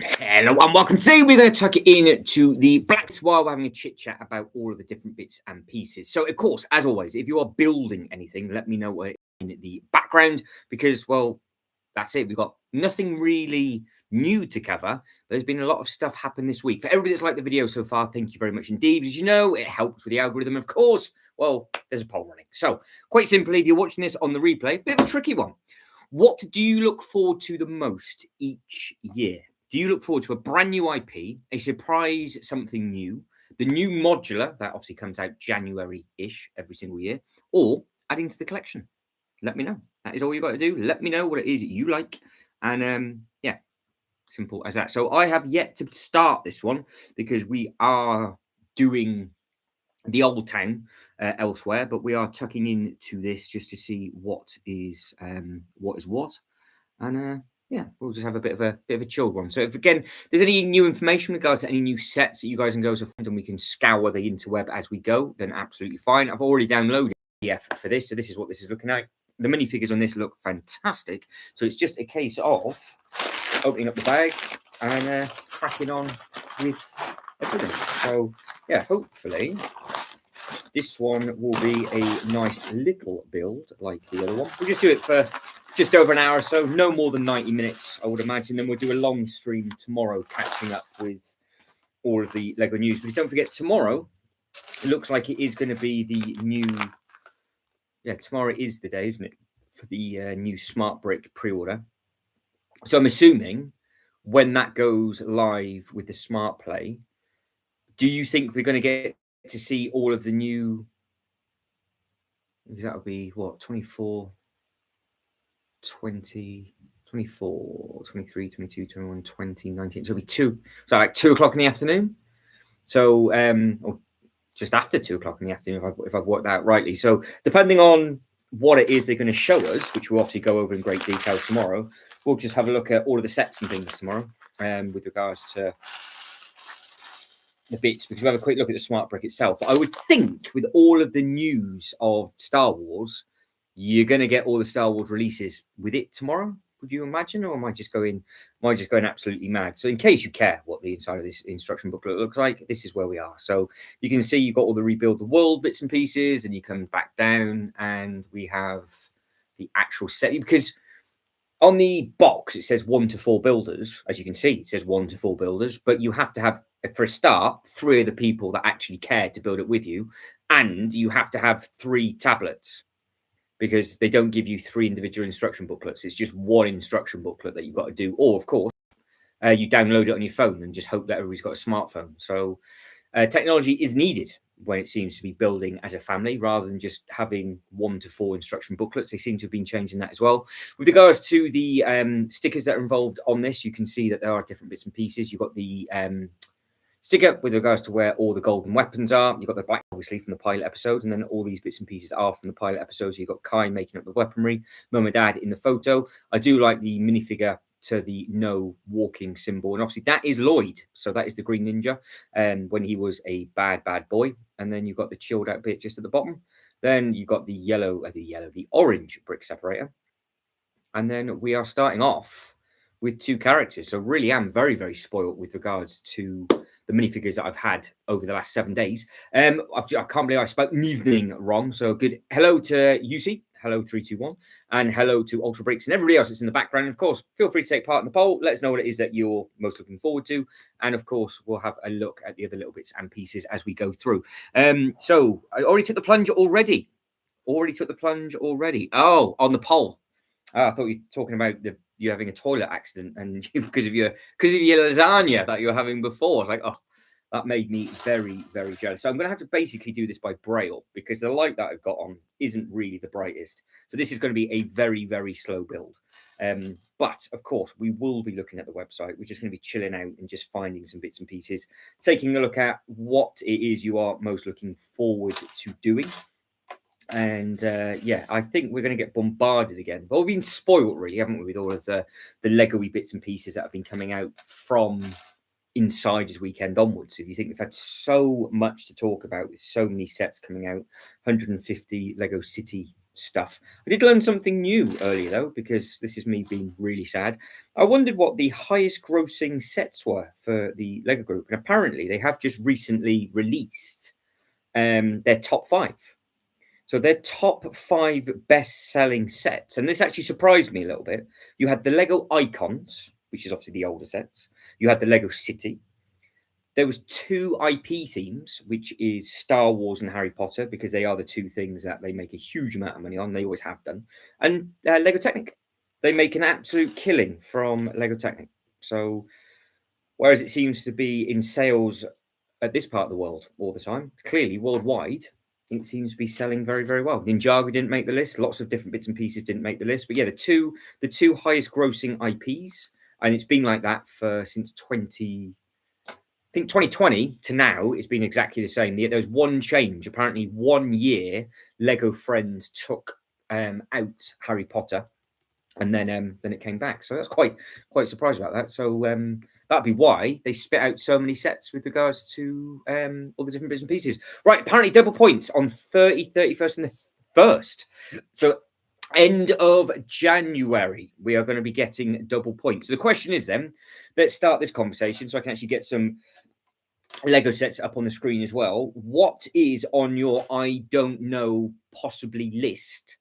Hello and welcome. Today we're going to tuck it in to the Blacksmith while we're having a chit chat about all of the different bits and pieces. So, of course, as always, if you are building anything, let me know what in the background because, well, that's it. We've got nothing really new to cover. There's been a lot of stuff happen this week. For everybody that's liked the video so far, thank you very much indeed. As you know, it helps with the algorithm, of course. Well, there's a poll running. So, quite simply, if you're watching this on the replay, bit of a tricky one. What do you look forward to the most each year? Do you look forward to a brand new IP, a surprise, something new, the new modular that obviously comes out January-ish every single year, or adding to the collection? Let me know. That is all you got to do. Let me know what it is you like, and yeah, simple as that. So I have yet to start this one because we are doing the old town elsewhere, but we are tucking into this just to see what is what, and yeah, we'll just have a bit of a chilled one. So if again there's any new information in regards to any new sets that you guys can go to find and we can scour the interweb as we go, then absolutely fine. I've already downloaded PDF for this, so this is what this is looking like. The minifigures on this look fantastic, so it's just a case of opening up the bag and cracking on with everything. So yeah, hopefully this one will be a nice little build like the other one. We'll just do it for just over an hour or so, no more than 90 minutes, I would imagine. Then we'll do a long stream tomorrow, catching up with all of the LEGO news. Because don't forget, tomorrow, it looks like it is going to be the new... Yeah, tomorrow is the day, isn't it, for the new Smart Brick pre-order. So I'm assuming when that goes live with the Smart Play, do you think we're going to get to see all of the new... That'll be, what, 24... 20, 24, 23, 22, 21, 20, 19. So it'll be 2. So like 2 o'clock in the afternoon. So or just after 2 o'clock in the afternoon, if I've worked that out rightly. So depending on what it is they're going to show us, which we'll obviously go over in great detail tomorrow, we'll just have a look at all of the sets and things tomorrow with regards to the bits, because we'll have a quick look at the Smart Brick itself. But I would think with all of the news of Star Wars, you're going to get all the Star Wars releases with it tomorrow, would you imagine? Or am I just going absolutely mad? So in case you care what the inside of this instruction booklet looks like, this is where we are. So you can see you've got all the Rebuild the World bits and pieces, and you come back down and we have the actual set. Because on the box, it says 1 to 4 builders. As you can see, it says 1 to 4 builders, but you have to have, for a start, 3 of the people that actually care to build it with you, and you have to have 3 tablets, because they don't give you 3 individual instruction booklets. It's just 1 instruction booklet that you've got to do. Or, of course, you download it on your phone and just hope that everybody's got a smartphone. So technology is needed when it seems to be building as a family, rather than just having 1 to 4 instruction booklets. They seem to have been changing that as well. With regards to the stickers that are involved on this, you can see that there are different bits and pieces. You've got the... sticker with regards to where all the golden weapons are. You've got the black, obviously, from the pilot episode, and then all these bits and pieces are from the pilot episode. So you've got Kai making up the weaponry, Mum and Dad in the photo. I do like the minifigure to the no walking symbol, and obviously that is Lloyd. So that is the Green Ninja, when he was a bad boy. And then you've got the chilled out bit just at the bottom. Then you've got the orange brick separator. And then we are starting off with 2 characters. So really am very, very spoiled with regards to the minifigures that I've had over the last 7 days. I can't believe I spoke evening wrong. So good. Hello to UC. Hello 321. And hello to Ultra Breaks and everybody else that's in the background. Of course, feel free to take part in the poll. Let us know what it is that you're most looking forward to. And of course, we'll have a look at the other little bits and pieces as we go through. So I already took the plunge already. Oh, on the poll. I thought you were talking about you having a toilet accident and because of your lasagna that you were having before. I was like, oh, that made me very, very jealous. So I'm going to have to basically do this by braille because the light that I've got on isn't really the brightest. So this is going to be a very, very slow build. But of course, we will be looking at the website. We're just going to be chilling out and just finding some bits and pieces, taking a look at what it is you are most looking forward to doing. And yeah, I think we're going to get bombarded again. But we've been spoiled, really, haven't we, with all of the Lego-y bits and pieces that have been coming out from Insiders Weekend onwards. If you think we've had so much to talk about with so many sets coming out, 150 Lego City stuff. I did learn something new earlier though, because this is me being really sad. I wondered what the highest grossing sets were for the Lego Group, and apparently they have just recently released their top five. So their top five best-selling sets, and this actually surprised me a little bit. You had the Lego Icons, which is obviously the older sets. You had the Lego City. There was two IP themes, which is Star Wars and Harry Potter, because they are the two things that they make a huge amount of money on. They always have done. And Lego Technic. They make an absolute killing from Lego Technic. So whereas it seems to be in sales at this part of the world all the time, clearly worldwide, it seems to be selling very, very well. Ninjago didn't make the list. Lots of different bits and pieces didn't make the list. But yeah, the two highest grossing IPs, and it's been like that for since 2020 to now, it's been exactly the same. There was one change. Apparently, 1 year, Lego Friends took out Harry Potter, and then it came back. So that's quite surprised about that. So that'd be why they spit out so many sets with regards to all the different bits and pieces. Right, apparently double points on 30, 31st, and the 1st. So end of January, we are going to be getting double points. So the question is then, let's start this conversation so I can actually get some Lego sets up on the screen as well. What is on your I don't know possibly list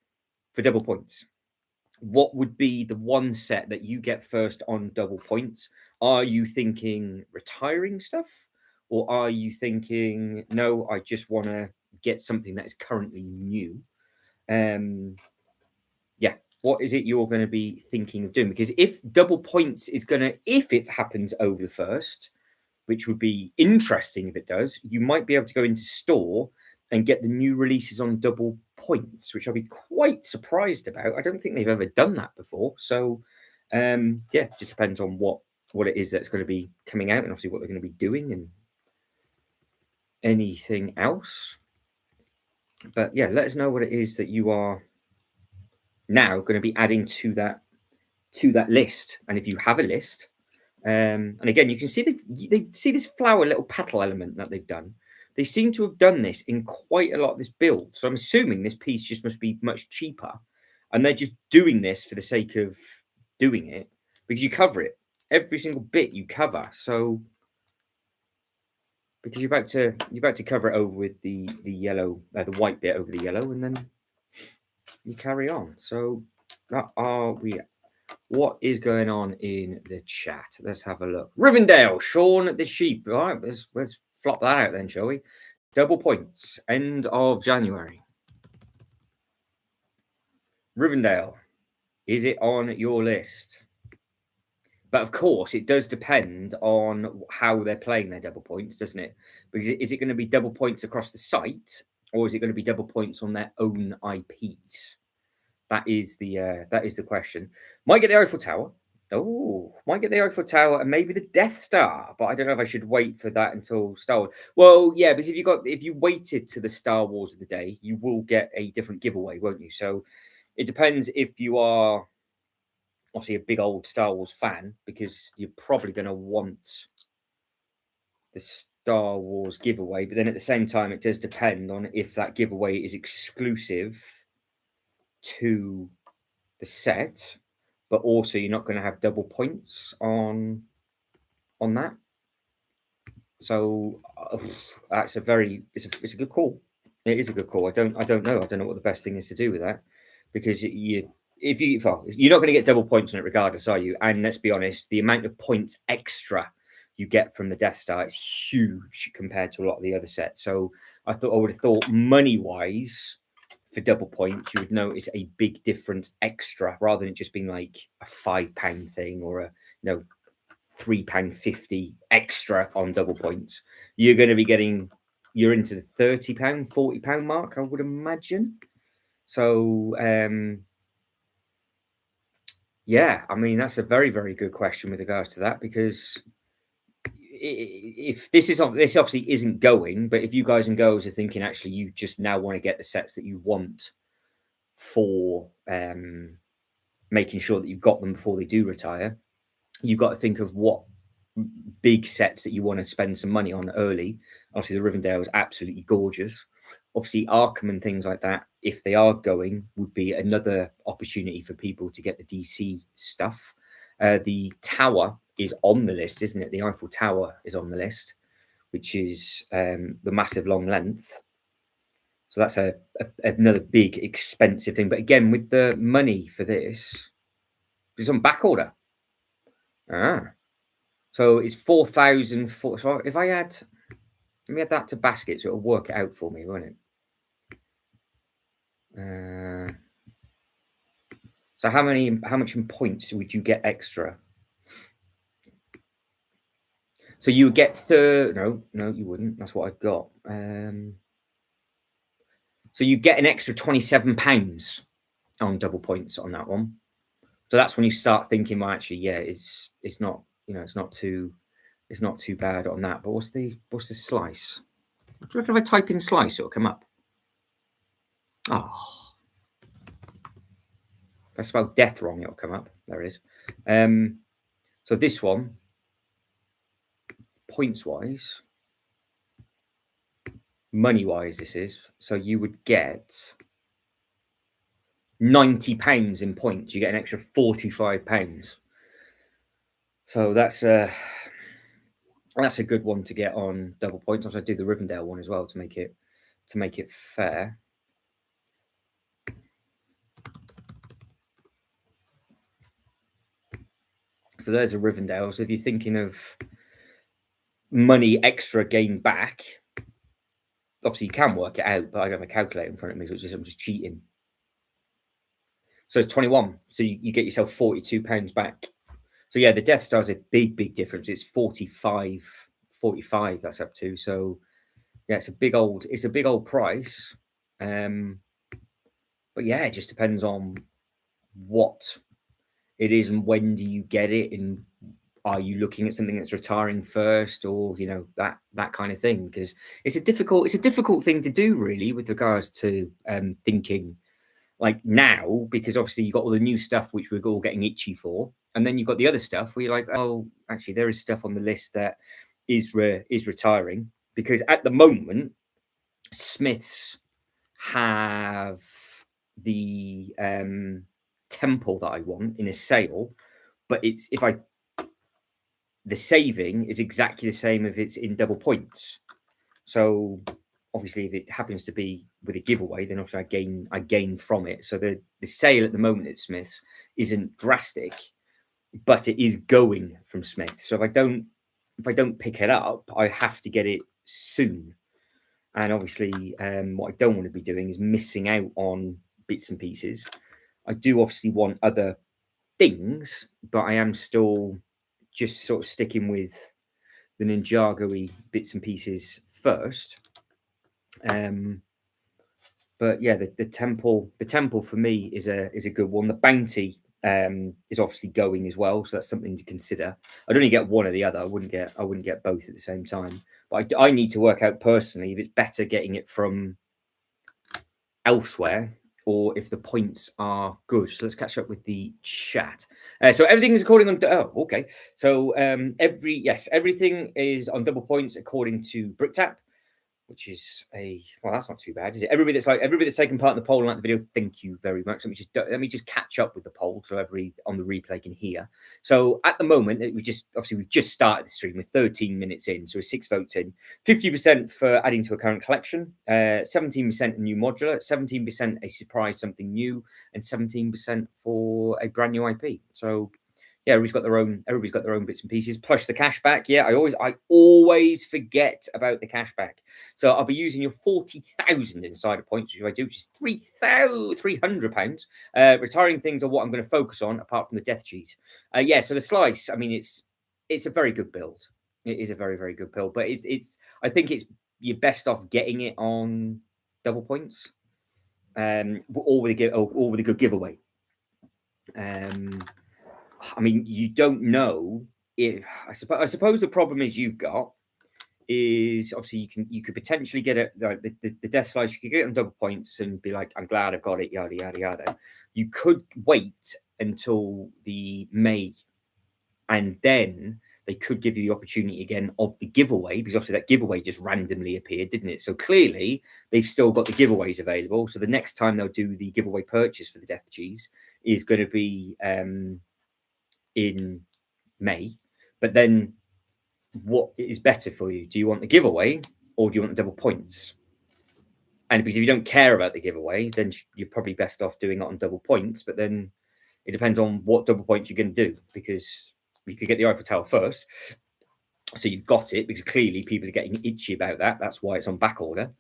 for double points? What would be the one set that you get first on double points? Are you thinking retiring stuff? Or are you thinking, no, I just want to get something that is currently new? Yeah, what is it you're going to be thinking of doing? Because if double points is going to, if it happens over the 1st, which would be interesting if it does, you might be able to go into store and get the new releases on double points, which I'll be quite surprised about. I don't think they've ever done that before. So, yeah, it just depends on what it is that's going to be coming out, and obviously what they're going to be doing and anything else. But yeah, let us know what it is that you are now going to be adding to that list, and if you have a list. And again, you can see they see this flower little petal element that they've done. They seem to have done this in quite a lot of this build. So I'm assuming this piece just must be much cheaper. And they're just doing this for the sake of doing it, because you cover it. Every single bit you cover. So because you're about to cover it over with the yellow, the white bit over the yellow, and then you carry on. So that are we what is going on in the chat? Let's have a look. Rivendell, Sean the Sheep. All right, let's flop that out then, shall we? Double points, end of January. Rivendell, is it on your list? But of course, it does depend on how they're playing their double points, doesn't it? Because is it going to be double points across the site, or is it going to be double points on their own IPs? That is the question. Might get the Eiffel Tower. Oh, might get the Eiffel Tower and maybe the Death Star, but I don't know if I should wait for that until Star Wars. Well, yeah, because if you waited to the Star Wars of the day, you will get a different giveaway, won't you? So it depends if you are obviously a big old Star Wars fan, because you're probably going to want the Star Wars giveaway. But then at the same time, it does depend on if that giveaway is exclusive to the set, but also you're not going to have double points on that. So that's it's a good call. It is a good call. I don't know. I don't know what the best thing is to do with that, because you're not going to get double points on it regardless, are you? And let's be honest, the amount of points extra you get from the Death Star is huge compared to a lot of the other sets. So I would have thought money wise, for double points, you would notice a big difference extra, rather than it just being like a £5 thing or a £3.50 extra on double points. You're going to be you're into the £30, £40 mark, I would imagine. So yeah, I mean, that's a very, very good question with regards to that, because if this obviously isn't going, but if you guys and girls are thinking actually you just now want to get the sets that you want for making sure that you've got them before they do retire, you've got to think of what big sets that you want to spend some money on early. Obviously, the Rivendell is absolutely gorgeous. Obviously, Arkham and things like that, if they are going, would be another opportunity for people to get the DC stuff. The tower is on the list, isn't it? The Eiffel Tower is on the list, which is the massive long length. So that's another big expensive thing. But again, with the money for this, it's on back order. So it's 4,000. So if I add, let me add that to basket, so it'll work it out for me, won't it? So how much in points would you get extra? So you would get no, you wouldn't. That's what I've got. So you get an extra £27 on double points on that one. So that's when you start thinking, well, actually, yeah, it's not, it's not too bad on that. But what's the slice? Do you reckon if I type in slice, it'll come up? Oh, if I spell death wrong, it'll come up. There it is. So this one, points wise, money wise, this is. So you would get £90 in points. You get an extra £45. So that's a good one to get on double points. Also, I do the Rivendell one as well to make it fair. So there's a Rivendell. So if you're thinking of money extra gain back, obviously you can work it out, but I don't have a calculator in front of me, so I'm just cheating. So it's 21. So you get yourself £42 back. So yeah, the Death Star is a big difference. It's 45 that's up to. So yeah, it's a big old price. But yeah, it just depends on what it is and when do you get it, and are you looking at something that's retiring first, or that kind of thing, because it's a difficult thing to do, really, with regards to thinking like now, because obviously you've got all the new stuff which we're all getting itchy for, and then you've got the other stuff where you're like, oh, actually there is stuff on the list that is retiring, because at the moment Smiths have the temple that I want in a sale, but it's the saving is exactly the same if it's in double points. So obviously, if it happens to be with a giveaway, then obviously I gain from it. So the sale at the moment at Smiths isn't drastic, but it is going from Smiths. So if I don't pick it up, I have to get it soon. And obviously, what I don't want to be doing is missing out on bits and pieces. I do obviously want other things, but I am still just sort of sticking with the Ninjago-y bits and pieces first. But yeah, the temple for me is a good one. The bounty is obviously going as well, so that's something to consider. I'd only get one or the other. I wouldn't get both at the same time. But I need to work out personally if it's better getting it from elsewhere or if the points are good. So let's catch up with the chat. So everything is according on. Oh, okay. So everything is on double points according to BrickTap, which is that's not too bad, is it? Everybody that's taken part in the poll and like the video, thank you very much. Let me just catch up with the poll so everybody on the replay can hear. So at the moment, we've just started the stream. We're 13 minutes in, so we're 6 votes in. 50% for adding to a current collection, 17% a new modular, 17% a surprise something new, and 17% for a brand new IP. So yeah, everybody's got their own bits and pieces, plus the cashback. Yeah, I always forget about the cashback. So I'll be using your 40,000 insider points, which I do, which is £300. Retiring things are what I'm going to focus on, apart from the death cheese. Yeah, so the slice, I mean, it's a very good build. It is a very, very good build, but I think you're best off getting it on double points, or with a good giveaway. I mean, you don't know if I suppose the problem you've got is obviously you could potentially get it the death slice. You could get it on double points and be like, I'm glad I've got it, yada yada yada. You could wait until the May, and then they could give you the opportunity again of the giveaway, because obviously that giveaway just randomly appeared, didn't it? So clearly they've still got the giveaways available. So the next time they'll do the giveaway purchase for the Death Cheese is going to be in May. But then what is better for you? Do you want the giveaway or do you want the double points? And because if you don't care about the giveaway, then you're probably best off doing it on double points. But then it depends on what double points you're going to do, because you could get the Eiffel Tower first. So you've got it, because clearly people are getting itchy about that. That's why it's on back order.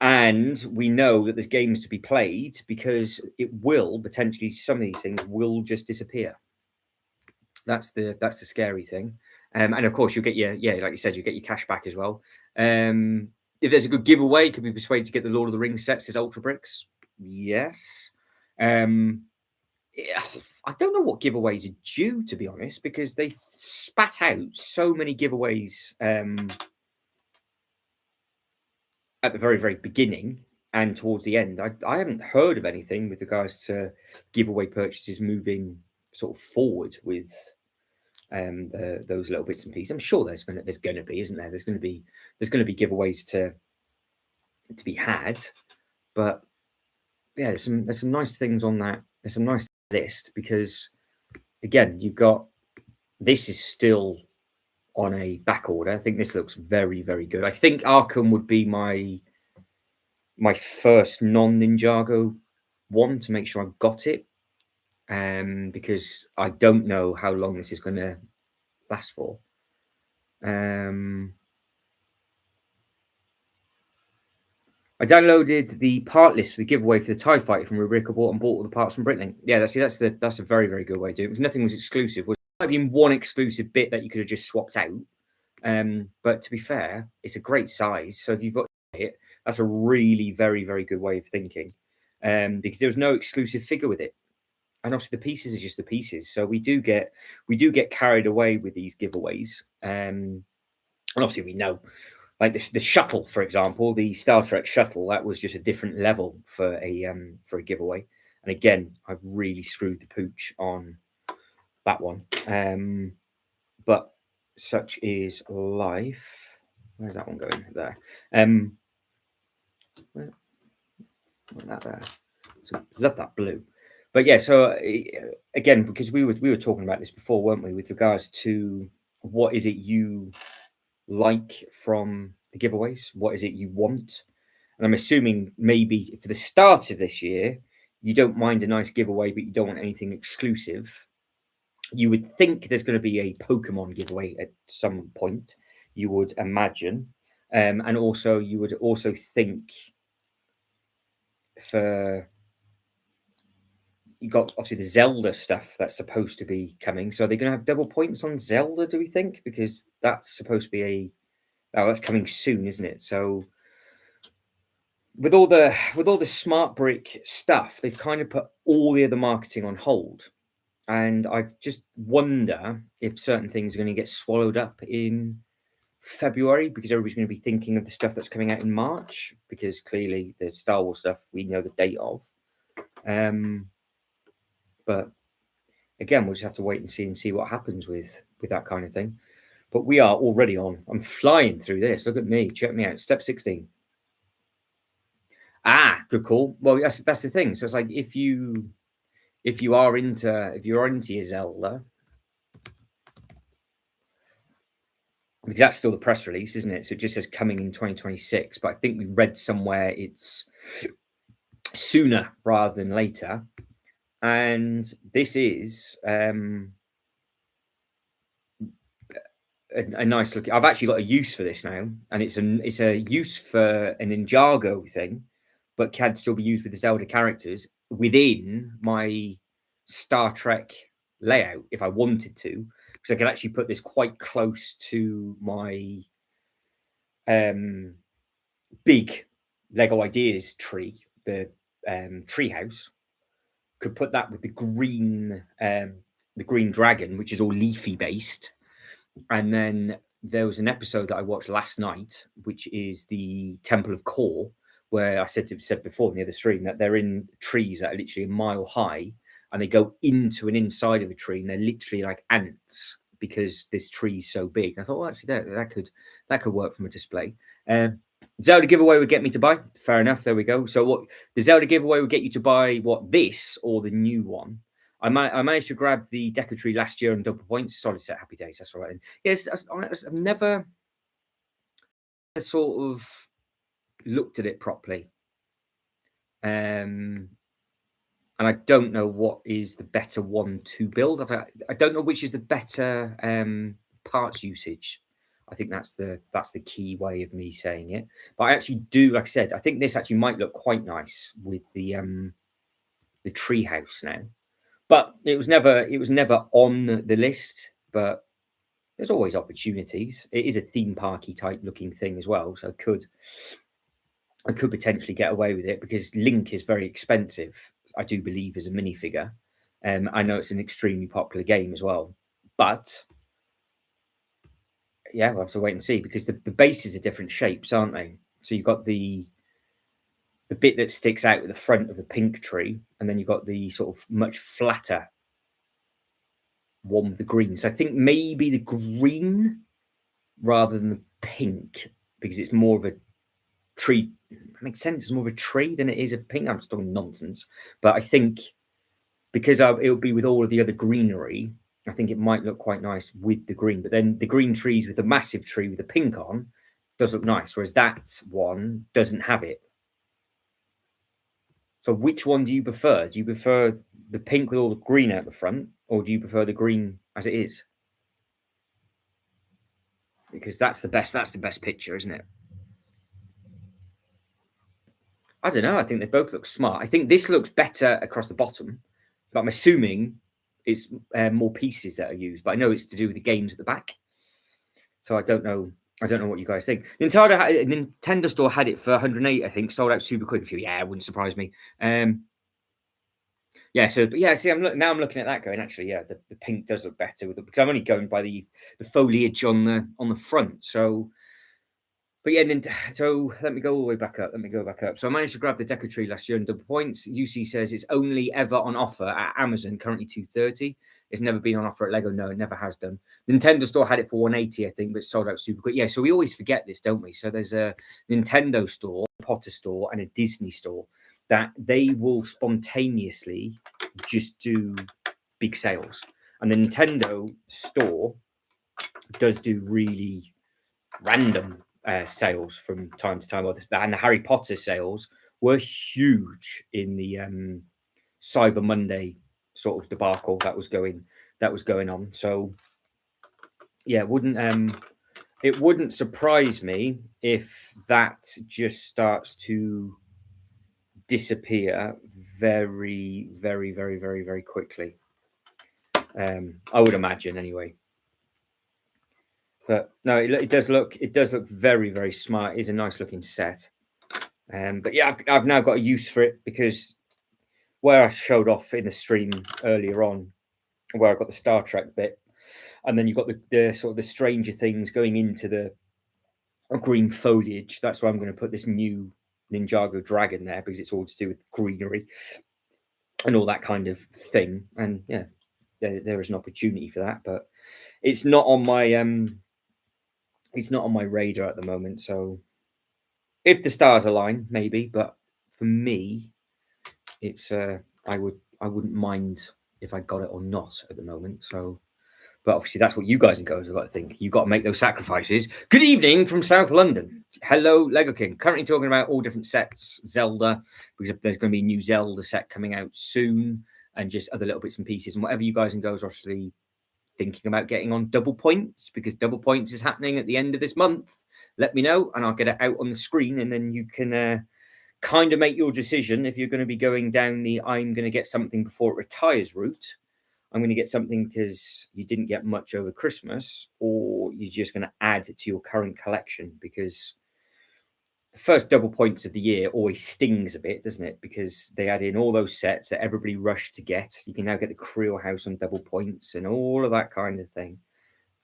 And we know that there's games to be played, because it will potentially, some of these things will just disappear. That's the scary thing. And of course you'll get your, like you said, you get your cash back as well. If there's a good giveaway, could be persuaded to get the Lord of the Rings sets as Ultra Bricks. Yes. I don't know what giveaways are due, to be honest, because they spat out so many giveaways at the very, very beginning and towards the end. I haven't heard of anything with regards to giveaway purchases moving sort of forward with those little bits and pieces. I'm sure there's going to be, isn't there? There's going to be giveaways to be had, but yeah, there's some nice things on that. There's some nice list, because again, you've got, this is still on a back order. I think this looks very, very good. I think Arkham would be my first non-Ninjago one to make sure I've got it, because I don't know how long this is going to last for. I downloaded the part list for the giveaway for the TIE Fighter from Rubrica, bought all the parts from Britlink. Yeah, that's a very, very good way to do it. Nothing was exclusive. There might have been one exclusive bit that you could have just swapped out. But to be fair, it's a great size. So if you've got it, that's a really very, very good way of thinking. Because there was no exclusive figure with it. And obviously the pieces are just the pieces. So we do get carried away with these giveaways. And obviously we know, like the shuttle, for example, the Star Trek shuttle, that was just a different level for a giveaway. And again, I've really screwed the pooch on that one. But such is life. Where's that one going? There. That there. So love that blue. But yeah, so again, because we were talking about this before, weren't we, with regards to what is it you like from the giveaways? What is it you want? And I'm assuming maybe for the start of this year, you don't mind a nice giveaway, but you don't want anything exclusive. You would think there's going to be a Pokemon giveaway at some point, you would imagine. And also, you would also think for, you got obviously the Zelda stuff that's supposed to be coming. So are they going to have double points on Zelda, do we think? Because that's supposed to be that's coming soon, isn't it? So with all the smart brick stuff, they've kind of put all the other marketing on hold. And I just wonder if certain things are going to get swallowed up in February, because everybody's going to be thinking of the stuff that's coming out in March, because clearly the Star Wars stuff we know the date of. But again, we'll just have to wait and see what happens with that kind of thing. But we are already on. I'm flying through this. Look at me. Check me out. Step 16. Ah, good call. Well, that's the thing. So it's like if you are into your Zelda, because that's still the press release, isn't it? So it just says coming in 2026. But I think we read somewhere it's sooner rather than later. And this is a nice look. I've actually got a use for this now, and it's a use for an Ninjago thing, but can still be used with the Zelda characters within my Star Trek layout if I wanted to, because I could actually put this quite close to my big Lego Ideas tree, the tree house. Could put that with the green dragon, which is all leafy based. And then there was an episode that I watched last night, which is the Temple of Core, where I said before in the other stream that they're in trees that are literally a mile high, and they go into an inside of a tree, and they're literally like ants. because this tree's so big. I thought, well, actually, that could work from a display. Zelda giveaway would get me to buy. Fair enough. There we go. So what the Zelda giveaway would get you to buy? What, this or the new one? I managed to grab the Deco Tree last year on double points. Solid set, happy days. That's all right. Yes, I've never sort of looked at it properly. And I don't know what is the better one to build. I don't know which is the better parts usage. I think that's the key way of me saying it. But I actually do, like I said, I think this actually might look quite nice with the tree house now. But it was never on the list. But there's always opportunities. It is a theme parky type looking thing as well, so I could potentially get away with it because Link is very expensive, I do believe, as a minifigure. I know it's an extremely popular game as well, but yeah, we'll have to wait and see because the bases are different shapes, aren't they? So you've got the bit that sticks out at the front of the pink tree, and then you've got the sort of much flatter one with the green. So I think maybe the green rather than the pink because it's more of a tree. It makes sense. It's more of a tree than it is a pink. I'm just talking nonsense, but I think because it'll be with all of the other greenery, I think it might look quite nice with the green. But then the green trees with the massive tree with the pink on does look nice, whereas that one doesn't have it. So which one do you prefer? Do you prefer the pink with all the green out the front, or do you prefer the green as it is? Because that's the best picture, isn't it? I don't know. I think they both look smart. I think this looks better across the bottom, but I'm assuming it's more pieces that are used. But I know it's to do with the games at the back. So I don't know. I don't know what you guys think. Nintendo Store had it for 108, I think, sold out super quick. Yeah, it wouldn't surprise me. Yeah. So, but yeah. See, I'm looking at that going. Actually, yeah, the pink does look better with it because I'm only going by the foliage on the front. So. But yeah, so let me go all the way back up. Let me go back up. So I managed to grab the Deco Tree last year in double points. UC says it's only ever on offer at Amazon, currently $230. It's never been on offer at Lego. No, it never has done. Nintendo Store had it for $180, I think, but it sold out super quick. Yeah, so we always forget this, don't we? So there's a Nintendo Store, a Potter Store, and a Disney Store that they will spontaneously just do big sales. And the Nintendo Store does do really random sales from time to time, and the Harry Potter sales were huge in the Cyber Monday sort of debacle that was going on. So yeah, it wouldn't surprise me if that just starts to disappear very, very, very, very, very quickly. I would imagine anyway. But no, it does look very, very smart. It is a nice looking set. But yeah, I've now got a use for it because where I showed off in the stream earlier on, where I got the Star Trek bit, and then you've got the sort of the Stranger Things going into the green foliage. That's why I'm going to put this new Ninjago dragon there because it's all to do with greenery and all that kind of thing. And yeah, there is an opportunity for that, but it's not on my radar at the moment. So if the stars align, maybe, but for me, it's I wouldn't mind if I got it or not at the moment. So, but obviously that's what you guys and girls have got to think. You've got to make those sacrifices. Good evening from South London. Hello, Lego King. Currently talking about all different sets, Zelda, because there's going to be a new Zelda set coming out soon, and just other little bits and pieces, and whatever you guys and girls are actually thinking about getting on double points, because double points is happening at the end of this month. Let me know, and I'll get it out on the screen, and then you can kind of make your decision if you're going to be going down the I'm going to get something before it retires route. I'm going to get something because you didn't get much over Christmas, or you're just going to add to your current collection, because the first double points of the year always stings a bit, doesn't it? Because they add in all those sets that everybody rushed to get. You can now get the Creel House on double points and all of that kind of thing.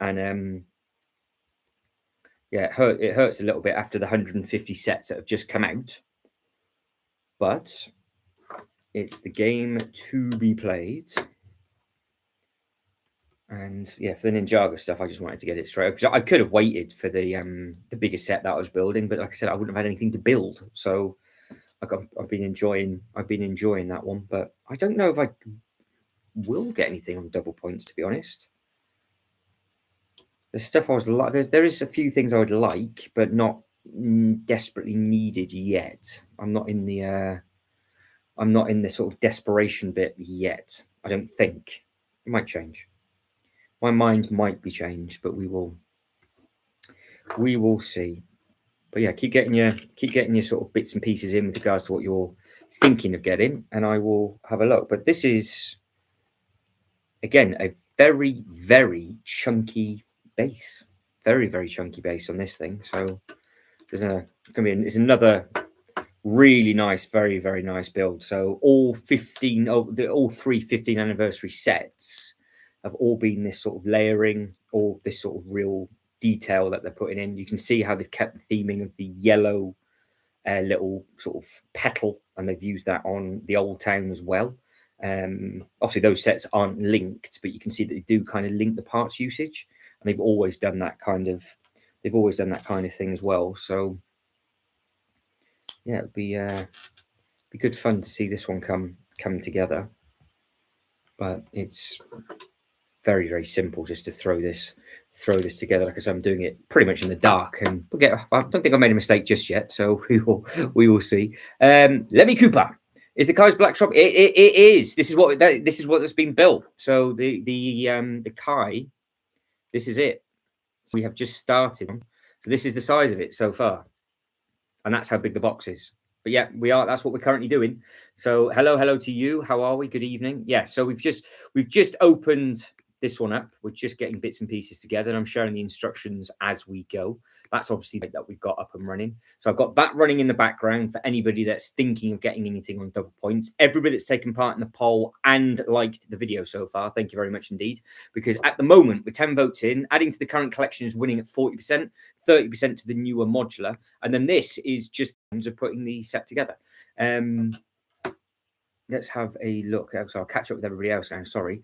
And yeah, it hurts a little bit after the 150 sets that have just come out. But it's the game to be played. And yeah, for the Ninjago stuff, I just wanted to get it straight. Because I could have waited for the bigger set that I was building, but like I said, I wouldn't have had anything to build. So I've been enjoying that one. But I don't know if I will get anything on double points, to be honest. The stuff I was like, there is a few things I would like, but not desperately needed yet. I'm not in the sort of desperation bit yet. I don't think. It might change. My mind might be changed, but we will see. But yeah, keep getting your sort of bits and pieces in with regards to what you're thinking of getting, and I will have a look. But this is again a very, very chunky base. Very, very chunky base on this thing. So it's another really nice, very, very nice build. So all 3 15 anniversary sets have all been this sort of layering, or this sort of real detail that they're putting in. You can see how they've kept the theming of the yellow little sort of petal, and they've used that on the Old Town as well. Obviously those sets aren't linked, but you can see that they do kind of link the parts usage, and they've always done that kind of thing as well. So yeah, it'd be good fun to see this one come together. But it's very, very simple just to throw this together. Like I said, I'm doing it pretty much in the dark, and I don't think I made a mistake just yet, so we will see. Lemmy Cooper, is the Kai's Black Shop? It is. This is what's been built. So the Kai, this is it. So we have just started. So this is the size of it so far, and that's how big the box is. But yeah, that's what we're currently doing. So hello to you. How are we? Good evening. Yeah, so we've just opened this one up. We're just getting bits and pieces together, and I'm sharing the instructions as we go. That's obviously that we've got up and running. So I've got that running in the background for anybody that's thinking of getting anything on double points. Everybody that's taken part in the poll and liked the video so far, thank you very much indeed. Because at the moment, with 10 votes in, adding to the current collection is winning at 40%, 30% to the newer modular, and then this is just of putting the set together. Let's have a look. So I'll catch up with everybody else now. Sorry.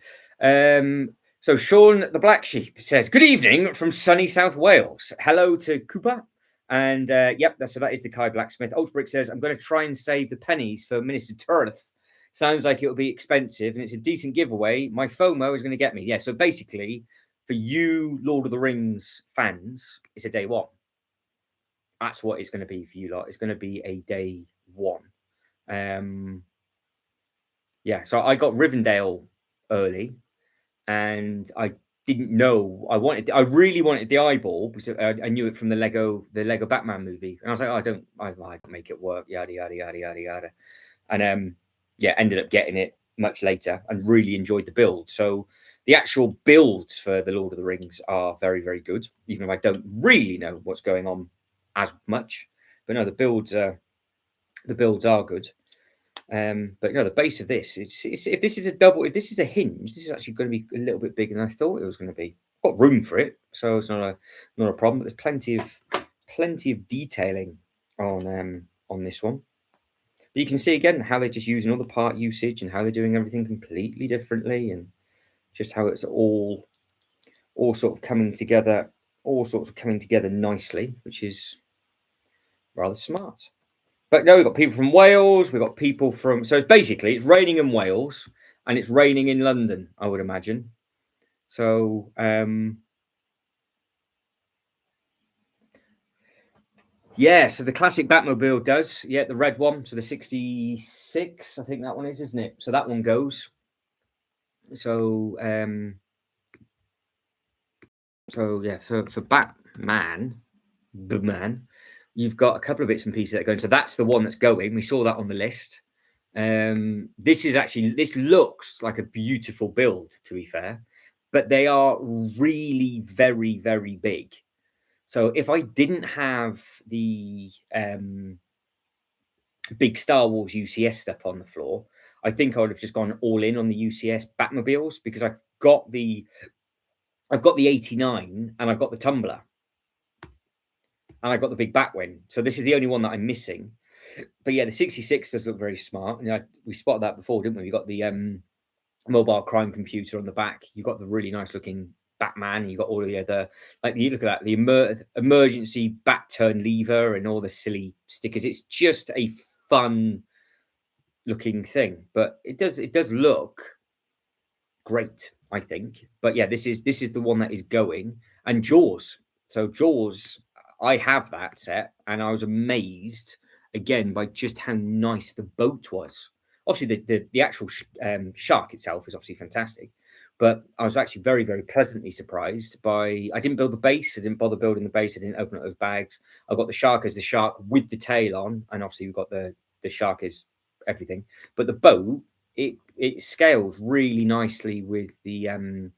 So Sean the Black Sheep says, "Good evening from sunny South Wales. Hello to Cooper." And yep, that is the Kai Blacksmith. Ultrabrick says, "I'm going to try and save the pennies for Minister Turth. Sounds like it'll be expensive, and it's a decent giveaway. My FOMO is going to get me." Yeah, so basically, for you Lord of the Rings fans, it's a day one. That's what it's going to be for you lot. It's going to be a day one. Yeah, so I got Rivendell early, and I didn't know I really wanted the eyeball because I knew it from the Lego Batman movie, and I was like, oh, I can make it work, yada yada yada yada yada, and yeah, ended up getting it much later and really enjoyed the build. So the actual builds for the Lord of the Rings are very, very good, even if I don't really know what's going on as much. But no, the builds are good. But no, the base of this, if this is a hinge, this is actually going to be a little bit bigger than I thought it was going to be. Got room for it, so it's not a problem. But there's plenty of detailing on this one. But you can see again how they're just using all the part usage and how they're doing everything completely differently, and just how it's all sort of coming together, nicely, which is rather smart. But no, we've got people from Wales. We've got people from... So it's raining in Wales and it's raining in London, I would imagine. So, yeah, so the classic Batmobile does. Yeah, the red one. So the 66, I think that one is, isn't it? So that one goes. So, yeah, for Batman, the man, you've got a couple of bits and pieces that are going. So that's the one that's going. We saw that on the list. This looks like a beautiful build, to be fair, but they are really very, very big. So if I didn't have the big Star Wars UCS stuff on the floor, I think I would have just gone all in on the UCS Batmobiles, because I've got the 89 and I've got the Tumbler and I've got the big Batwing. So this is the only one that I'm missing. But yeah, the 66 does look very smart. We spotted that before, didn't we? We got the mobile crime computer on the back. You've got the really nice looking Batman. You got all the other, like, you look at that, the emergency bat turn lever and all the silly stickers. It's just a fun looking thing, but it does look great, I think. But yeah, this is the one that is going. And Jaws. So Jaws, I have that set, and I was amazed again by just how nice the boat was. Obviously, the actual shark itself is obviously fantastic, but I was actually very, very pleasantly surprised by. I didn't build the base. I didn't bother building the base. I didn't open up those bags. I got the shark as the shark with the tail on, and obviously we've got the shark as everything. But the boat, it scales really nicely with the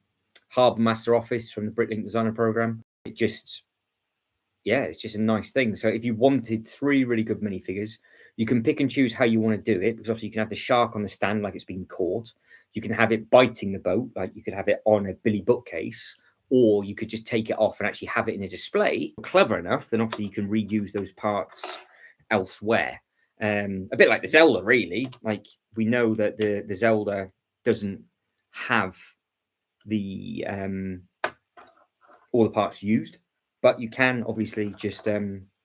Harbour Master Office from the Bricklink Designer Program. It just, yeah, it's just a nice thing. So if you wanted 3 really good minifigures, you can pick and choose how you want to do it, because obviously you can have the shark on the stand like it's been caught. You can have it biting the boat, like you could have it on a Billy bookcase, or you could just take it off and actually have it in a display. Clever enough, then obviously you can reuse those parts elsewhere. A bit like the Zelda, really. Like, we know that the Zelda doesn't have the all the parts used, but you can obviously just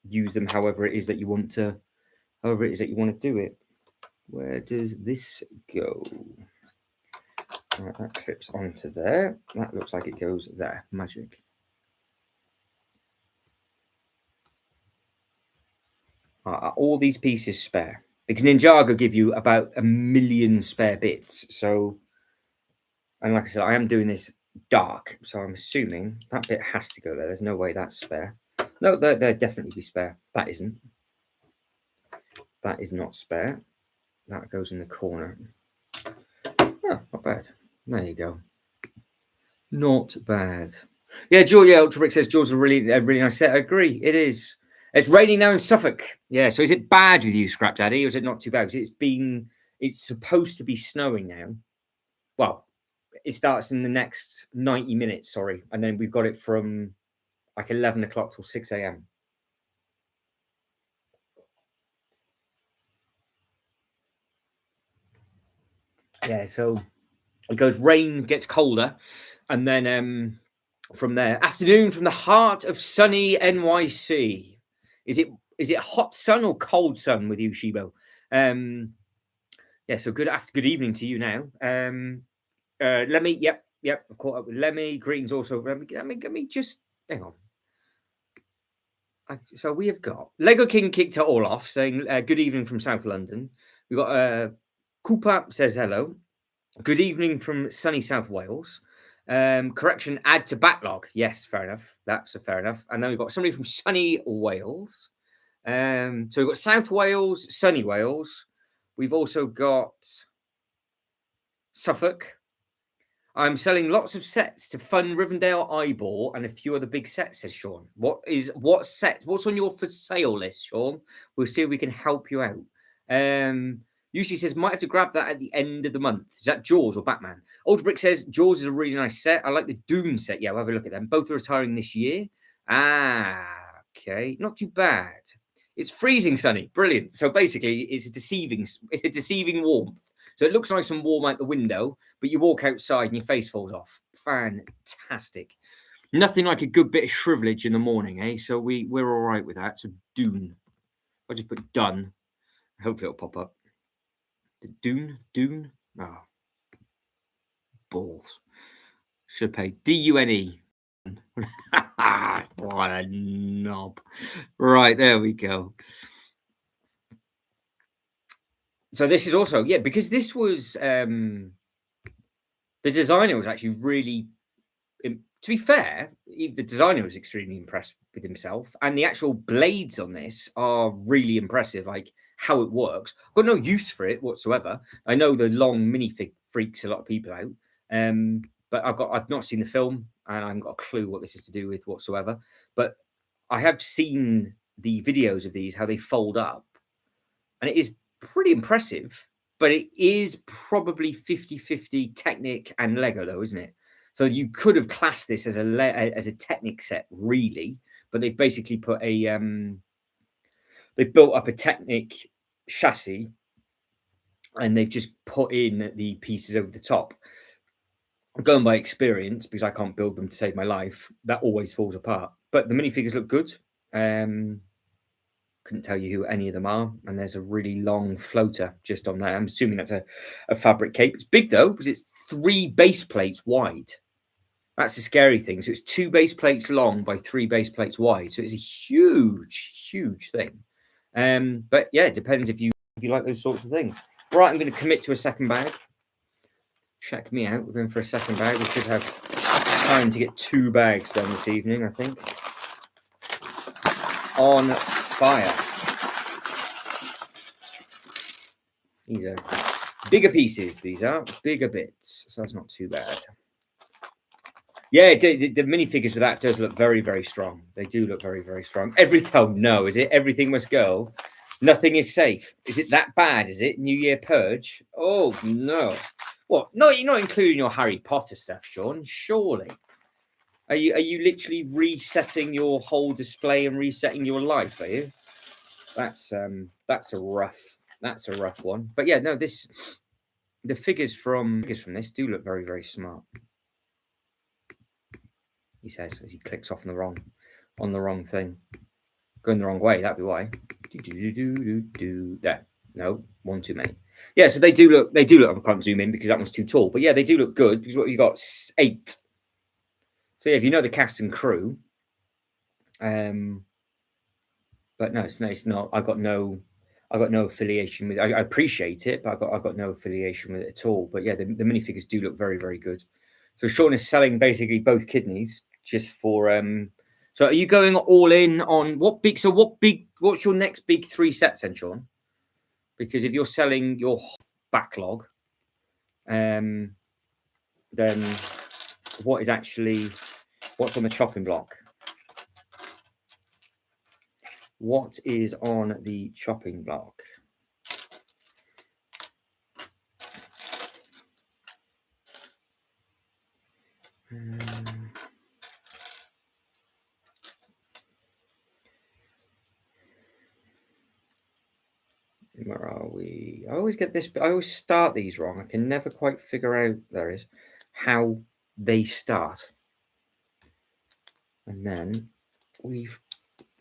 use them however it is that you want to do it. Where does this go? Right, that clips onto there. That looks like it goes there. Magic. Are all these pieces spare? Because Ninjago give you about 1 million spare bits. So, and like I said, I am doing this dark, so I'm assuming that bit has to go there. There's no way that's spare. No, there'd definitely be spare. That isn't. That is not spare. That goes in the corner. Oh, not bad. There you go. Not bad. Yeah, Ultra Brick says Jaws a really nice set. I agree. It is. It's raining now in Suffolk. Yeah. So is it bad with you, Scrap Daddy, or is it not too bad? Because it's supposed to be snowing now. Well, it starts in the next 90 minutes, sorry. And then we've got it from like 11 o'clock till 6 a.m. Yeah, so it goes, rain gets colder, and then from there, afternoon from the heart of sunny NYC. Is it hot sun or cold sun with you, Shibo? Yeah, so good evening to you now. Lemmy, yep, I've caught up with Lemmy. Greetings also. Let me just hang on. So we have got Lego King kicked it all off, saying good evening from South London. We've got Cooper says hello. Good evening from sunny South Wales. Correction, add to backlog. Yes, fair enough. That's fair enough. And then we've got somebody from sunny Wales. So we've got South Wales, sunny Wales. We've also got Suffolk. I'm selling lots of sets to fund Rivendell Eyeball and a few other big sets, says Sean. What's on your for sale list, Sean? We'll see if we can help you out. Lucy says, might have to grab that at the end of the month. Is that Jaws or Batman? Ultra Brick says, Jaws is a really nice set. I like the Dune set. Yeah, we'll have a look at them. Both are retiring this year. Okay. Not too bad. It's freezing sunny. Brilliant. So basically, it's a deceiving warmth. So it looks nice and warm out the window, but you walk outside and your face falls off. Fantastic. Nothing like a good bit of shrivelage in the morning, eh? So we're all right with that. So Dune. I'll just put done. Hopefully it'll pop up. The Dune. Oh, balls. Should pay DUNE. What a knob. Right, there we go. So this is also, yeah, because this was the designer was actually really, to be fair, the designer was extremely impressed with himself, and the actual blades on this are really impressive, like how it works. I've got no use for it whatsoever. I know the long minifig freaks a lot of people out, but I've not seen the film, and I haven't got a clue what this is to do with whatsoever. But I have seen the videos of these, how they fold up, and it is pretty impressive, but it is probably 50-50 Technic and Lego, though, isn't it? So you could have classed this as a Technic set, really, but they basically put they built up a Technic chassis and they've just put in the pieces over the top. Going by experience, because I can't build them to save my life, that always falls apart. But the minifigures look good. Couldn't tell you who any of them are. And there's a really long floater just on there. I'm assuming that's a fabric cape. It's big though, because it's 3 base plates wide. That's the scary thing. So it's 2 base plates long by 3 base plates wide. So it's a huge, huge thing. But yeah, it depends if you like those sorts of things. Right, I'm going to commit to a second bag. Check me out. We're going for a second bag. We should have time to get 2 bags done this evening, I think. On fire. These are bigger pieces. These are bigger bits. So that's not too bad. Yeah, the minifigures with that does look very, very strong. They do look very, very strong. Oh no, is it? Everything must go. Nothing is safe. Is it that bad? Is it New Year purge? Oh no. What? No, you're not including your Harry Potter stuff, Sean. Surely. Are you literally resetting your whole display and resetting your life? Are you? That's a rough one. But yeah, no, the figures from this do look very, very smart. He says as he clicks off on the wrong thing. Going the wrong way, that'd be why. There. No, one too many. Yeah, so they do look. I can't zoom in because that one's too tall. But yeah, they do look good because what you got 8. So yeah, if you know the cast and crew, but no, it's not. I got no affiliation with it. I appreciate it, but I got no affiliation with it at all. But yeah, the minifigures do look very, very good. So Sean is selling basically both kidneys just for So are you going all in on what's your next big 3 sets then, Sean? Because if you're selling your backlog, then what's on the chopping block? What is on the chopping block? Where are we? I always get this. I always start these wrong. I can never quite figure out. There is how they start, and then we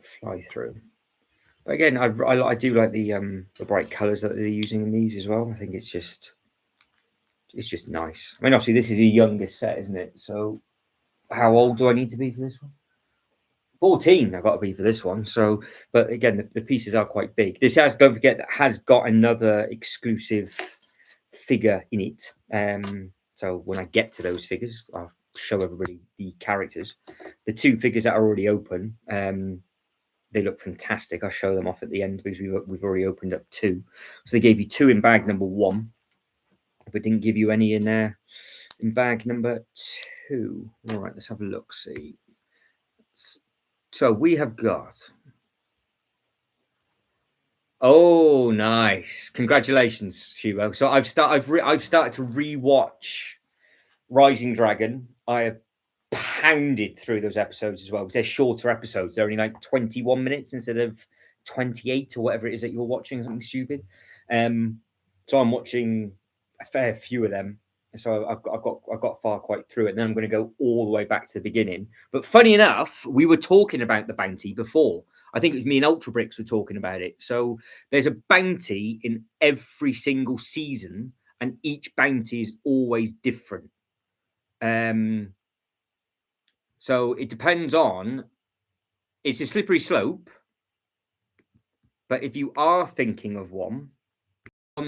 fly through. But again, I do like the bright colours that they're using in these as well. I think it's just nice. I mean, obviously this is a youngest set, isn't it? So how old do I need to be for this one? 14 I've got to be for this one. So, but again, the pieces are quite big. This don't forget, that has got another exclusive figure in it. So when I get to those figures, I'll show everybody the characters. The 2 figures that are already open, they look fantastic. I'll show them off at the end because we've already opened up 2. So they gave you 2 in bag number 1, but didn't give you any in bag number 2. All right, let's have a look. See. So we have got. Oh, nice! Congratulations, Shubo. So I've started to rewatch Rising Dragon. I have pounded through those episodes as well because they're shorter episodes. They're only like 21 minutes instead of 28 or whatever it is that you're watching, something stupid. So I'm watching a fair few of them. So I've got far quite through it. And then I'm going to go all the way back to the beginning. But funny enough, we were talking about the bounty before. I think it was me and Ultra Bricks were talking about it. So there's a bounty in every single season, and each bounty is always different. So it depends on. It's a slippery slope. But if you are thinking of one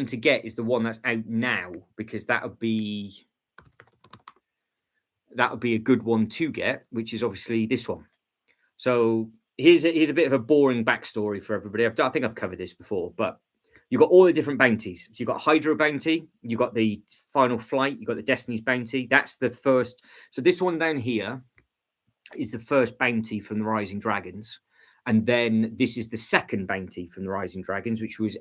to get is the one that's out now, because that would be a good one to get, which is obviously this one. So here's a bit of a boring backstory for everybody. I think I've covered this before, but you've got all the different bounties. So you've got Hydro Bounty, you've got the Final Flight, you've got the Destiny's Bounty. That's the first. So this one down here is the first bounty from the Rising Dragons. And then this is the second bounty from the Rising Dragons, which was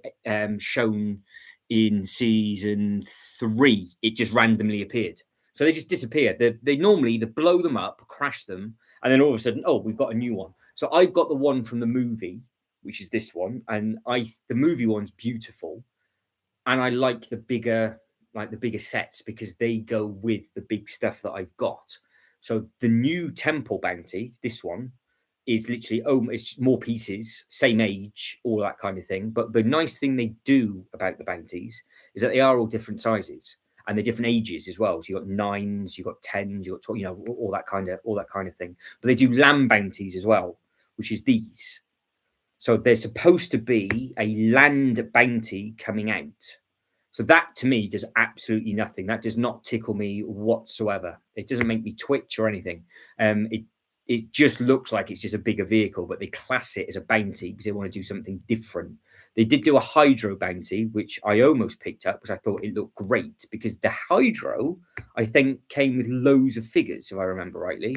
shown in season 3. It just randomly appeared. So they just disappear. They normally blow them up, crash them, and then all of a sudden, oh, we've got a new one. So I've got the one from the movie, which is this one. And the movie one's beautiful. and I like the bigger sets because they go with the big stuff that I've got. So the new Temple Bounty, this one, is literally it's more pieces, same age, all that kind of thing. But the nice thing they do about the bounties is that they are all different sizes and they're different ages as well. So you've got 9s, you've got 10s, you've got all that kind of thing. But they do land bounties as well, which is these. So there's supposed to be a land bounty coming out. So that to me does absolutely nothing. That does not tickle me whatsoever. It doesn't make me twitch or anything. It just looks like it's just a bigger vehicle, but they class it as a bounty because they want to do something different. They did do a hydro bounty, which I almost picked up because I thought it looked great because the hydro, I think, came with loads of figures, if I remember rightly.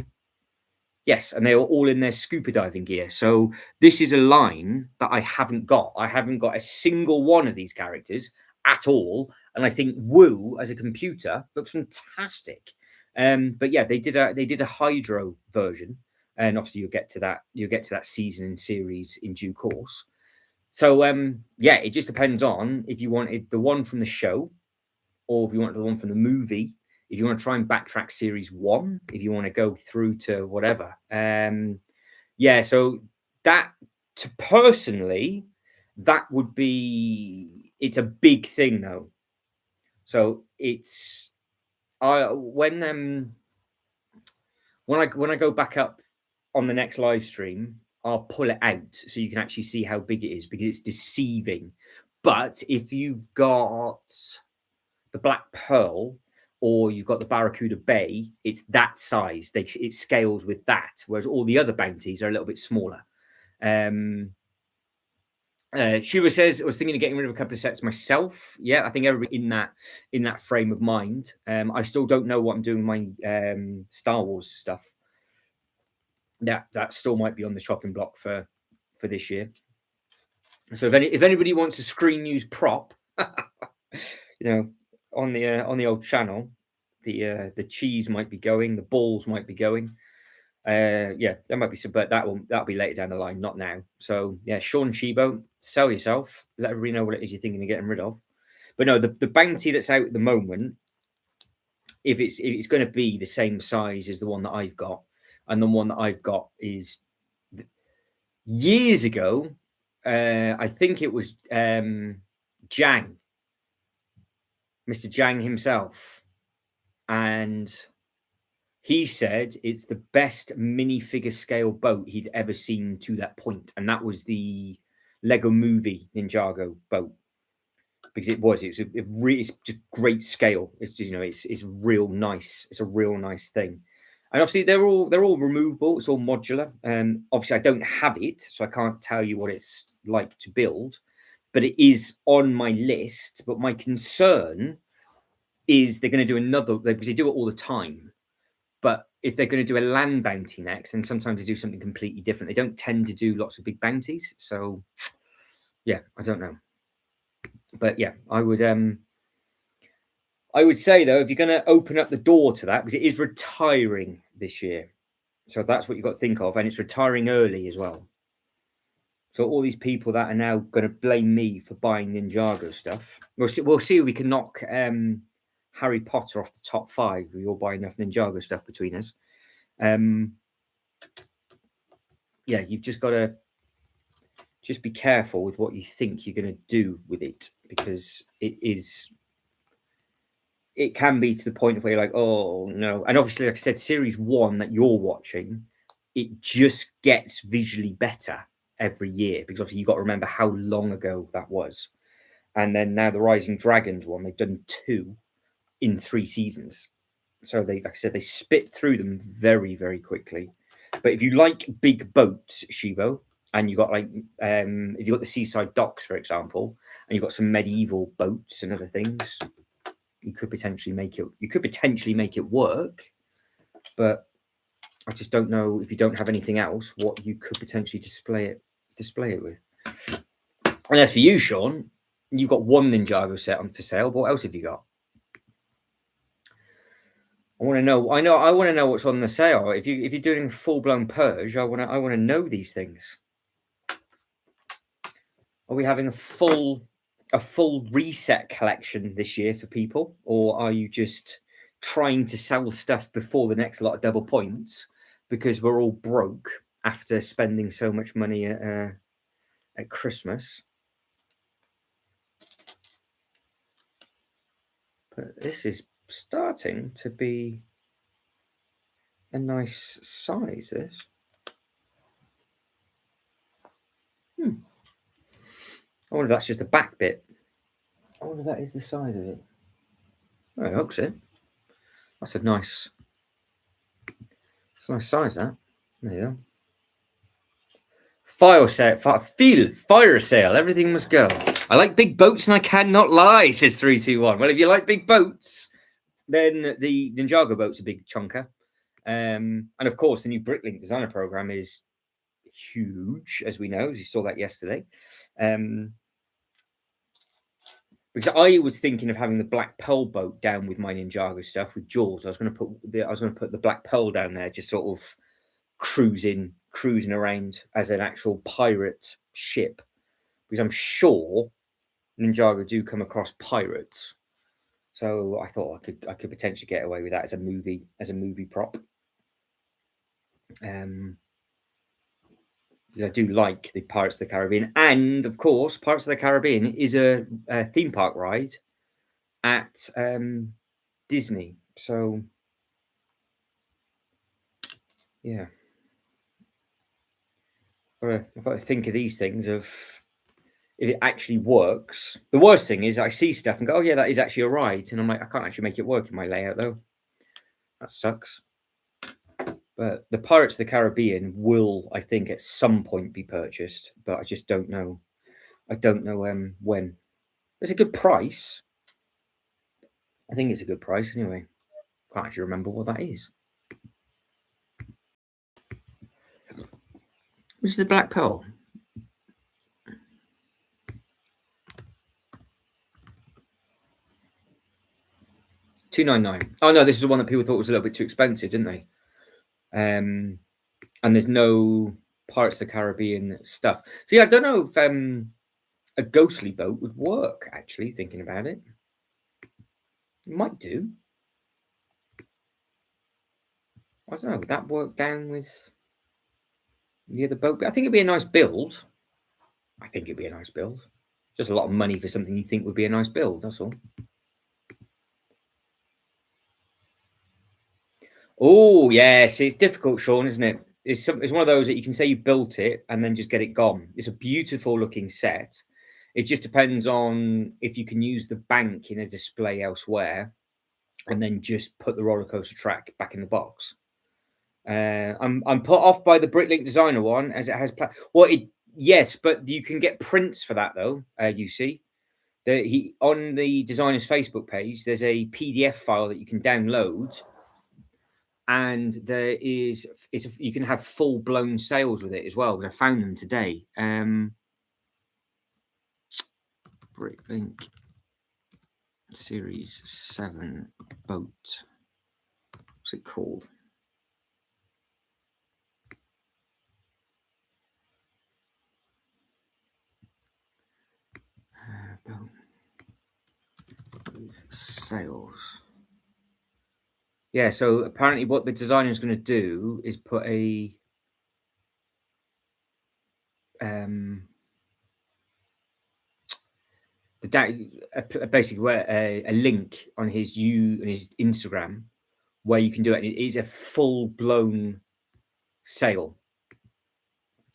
Yes, and they were all in their scuba diving gear. So this is a line that I haven't got. I haven't got a single one of these characters at all. And I think Woo as a computer looks fantastic. But yeah, they did a hydro version, and obviously you'll get to that season and series in due course. So yeah, it just depends on if you wanted the one from the show or if you wanted the one from the movie. If you want to try and backtrack series 1, if you want to go through to whatever. Yeah, so that personally, that would it's a big thing though. So it's when I go back up on the next live stream, I'll pull it out so you can actually see how big it is because it's deceiving. But if you've got the Black Pearl or you've got the Barracuda Bay, it's that size. It scales with that, whereas all the other bounties are a little bit smaller. Shura says, I was thinking of getting rid of a couple of sets myself. Yeah, I think everybody in that frame of mind. I still don't know what I'm doing with my Star Wars stuff. That still might be on the chopping block for this year. So if anybody wants a screen use prop, on the old channel, the cheese might be going, the balls might be going. Yeah, there might be some, but that'll be later down the line, not now. So yeah, Sean Shibo, sell yourself. Let everybody know what it is you're thinking of getting rid of. But no, the bounty that's out at the moment, if it's going to be the same size as the one that I've got, and the one that I've got is years ago. I think it was Jang, Mr. Jang himself, and he said it's the best minifigure scale boat he'd ever seen to that point, and that was the Lego Movie Ninjago boat because it's just great scale. It's just it's real nice. It's a real nice thing, and obviously they're all removable. It's all modular. Obviously I don't have it, so I can't tell you what it's like to build, but it is on my list. But my concern is they're going to do another because they do it all the time. But if they're going to do a land bounty next, then sometimes they do something completely different. They don't tend to do lots of big bounties. So, yeah, I don't know. But yeah, I would say though, if you're going to open up the door to that, because it is retiring this year, so that's what you've got to think of, and it's retiring early as well. So all these people that are now going to blame me for buying Ninjago stuff, we'll see if we can knock Harry Potter off the top 5. We all buy enough Ninjago stuff between us. Yeah, you've just got to just be careful with what you think you're going to do with it, because it can be to the point where you're like, oh no. And obviously, like I said, series 1 that you're watching, it just gets visually better every year, because obviously you've got to remember how long ago that was. And then now the Rising Dragons one, they've done 2 in 3 seasons. So like I said, they spit through them very, very quickly. But if you like big boats, Shibo, and you got if you got the seaside docks, for example, and you've got some medieval boats and other things, you could potentially make it work. But I just don't know, if you don't have anything else, what you could potentially display it with. And as for you, Sean, you've got one Ninjago set on for sale. But what else have you got? I want to know. I want to know what's on the sale. If you're doing full blown purge, I want to know these things. Are we having a full a full reset collection this year for people, or are you just trying to sell stuff before the next lot of double points because we're all broke after spending so much money at Christmas? But this is starting to be a nice size, this. I wonder if that's just the back bit. I wonder if that is the size of it. Oh, I hope so. That's a nice size, that. There you go. Fire sale. Everything must go. I like big boats and I cannot lie, says 321. Well, if you like big boats, then the Ninjago boat's a big chunker. And of course, the new Bricklink designer program is huge, as we know. You saw that yesterday. Because I was thinking of having the Black Pearl boat down with my Ninjago stuff with Jaws. I was going to put the Black Pearl down there, just sort of cruising around as an actual pirate ship, because I'm sure Ninjago do come across pirates. So I thought I could potentially get away with that as a movie prop. Because I do like the Pirates of the Caribbean, and of course, Pirates of the Caribbean is a theme park ride at Disney. So yeah, I've got to think of these things of if it actually works. The worst thing is I see stuff and go, oh yeah, that is actually a ride, and I'm like, I can't actually make it work in my layout though. That sucks. But the Pirates of the Caribbean will, I think, at some point be purchased, but I just don't know. I don't know when. It's a good price. I think it's a good price anyway. Can't actually remember what that is. Which is the Black Pearl? $299. Oh no, this is the one that people thought was a little bit too expensive, didn't they? And there's no Pirates of the Caribbean stuff. So yeah, I don't know if a ghostly boat would work. Actually, thinking about it, it might do. I don't know. Would that work down with the other boat? I think it'd be a nice build. Just a lot of money for something you think would be a nice build. That's all. Oh yes, it's difficult, Sean, isn't it? It's one of those that you can say you built it and then just get it gone. It's a beautiful looking set. It just depends on if you can use the bank in a display elsewhere, and then just put the roller coaster track back in the box. I'm put off by the Bricklink designer one as it has. Yes, but you can get prints for that though. You see, on the designer's Facebook page, there's a PDF file that you can download. And you can have full blown sales with it as well. I found them today. Bricklink Series 7 boat. What's it called? Boat sales. Yeah, so apparently what the designer is going to do is put a basically a link on his Instagram where you can do it. It is a full blown sale,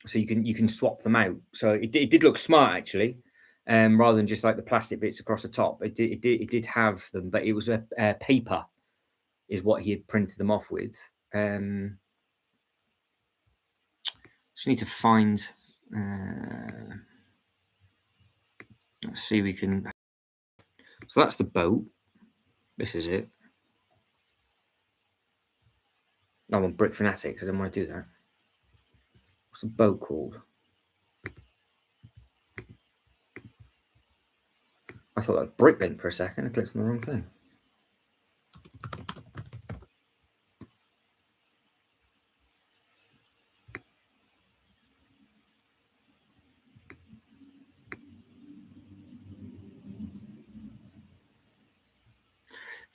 so you can swap them out. So it did look smart actually, rather than just like the plastic bits across the top. It did have them, but it was a paper is what he had printed them off with. Just need to find. Let's see, we can. So that's the boat. This is it. I'm on Brick Fanatics. I don't want to do that. What's the boat called? I thought that was Bricklink for a second. I clicked on the wrong thing.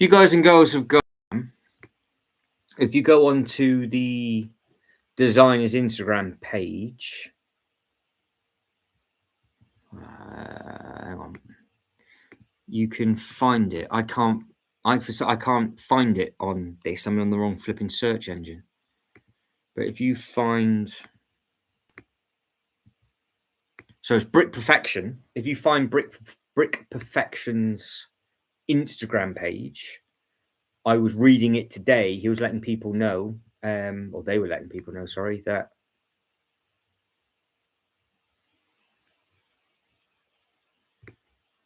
You guys and girls have got, if you go onto the designer's Instagram page, hang on, you can find it. I can't find it on this. I'm on the wrong flipping search engine. But if you find, so it's Brick Perfection. If you find Brick Perfection's Instagram page, I was reading it today. He was letting people know, or they were letting people know, sorry, that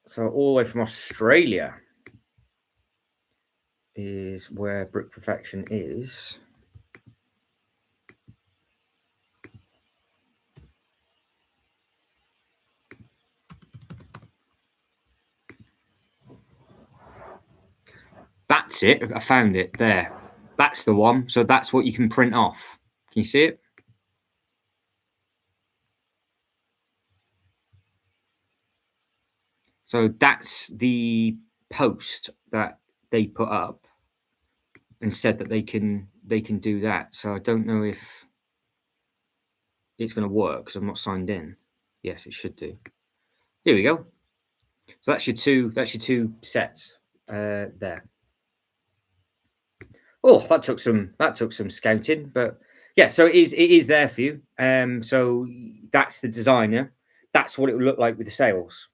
so all the way from Australia is where Brick Perfection is. That's it. I found it there. That's the one. So that's what you can print off. Can you see it? So that's the post that they put up and said that they can do that. So I don't know if it's going to work because I'm not signed in. Yes, it should do. Here we go. So that's your two sets there. Oh, that took some scouting, but yeah. So it is there for you. So that's the designer. That's what it would look like with the sails.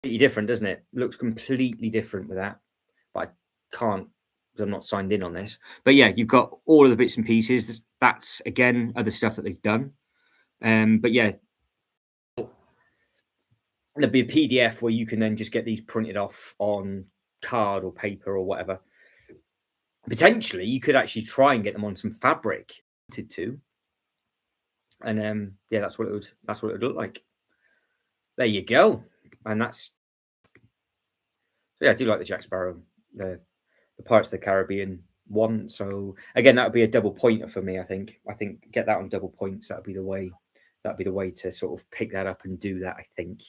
Completely different, doesn't it? Looks completely different with that, but I can't. I'm not signed in on this. But yeah, you've got all of the bits and pieces. That's again other stuff that they've done. But yeah, there'll be a PDF where you can then just get these printed off on card or paper or whatever. Potentially, you could actually try and get them on some fabric to, and yeah, that's what it would look like. There you go, and that's so yeah. I do like the Jack Sparrow, the Pirates of the Caribbean one. So again, that would be a double pointer for me. I think get that on double points. That'd be the way. That'd be the way to sort of pick that up and do that. I think.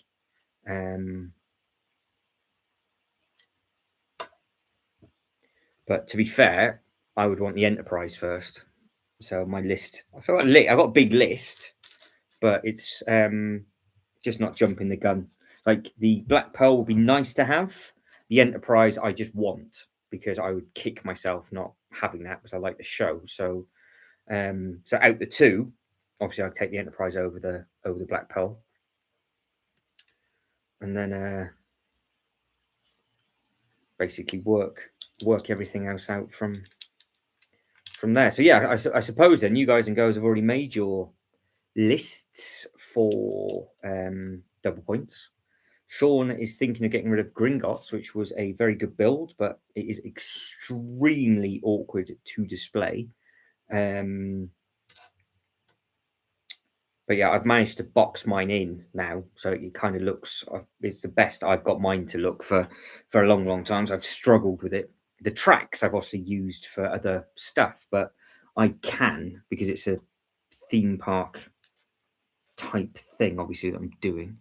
But to be fair, I would want the Enterprise first. So my list, I've got a big list, but it's just not jumping the gun. Like the Black Pearl would be nice to have. The Enterprise, I just want because I would kick myself not having that because I like the show. So, so out the two, obviously I'd take the Enterprise over the Black Pearl, and then basically work everything else out from there. So yeah, I suppose then you guys and girls have already made your lists for double points. Sean is thinking of getting rid of Gringotts, which was a very good build, but it is extremely awkward to display. But yeah, I've managed to box mine in now, so it kind of looks. It's the best I've got mine to look for a long time. So I've struggled with it. The tracks I've also used for other stuff, but I can because it's a theme park type thing, obviously, that I'm doing.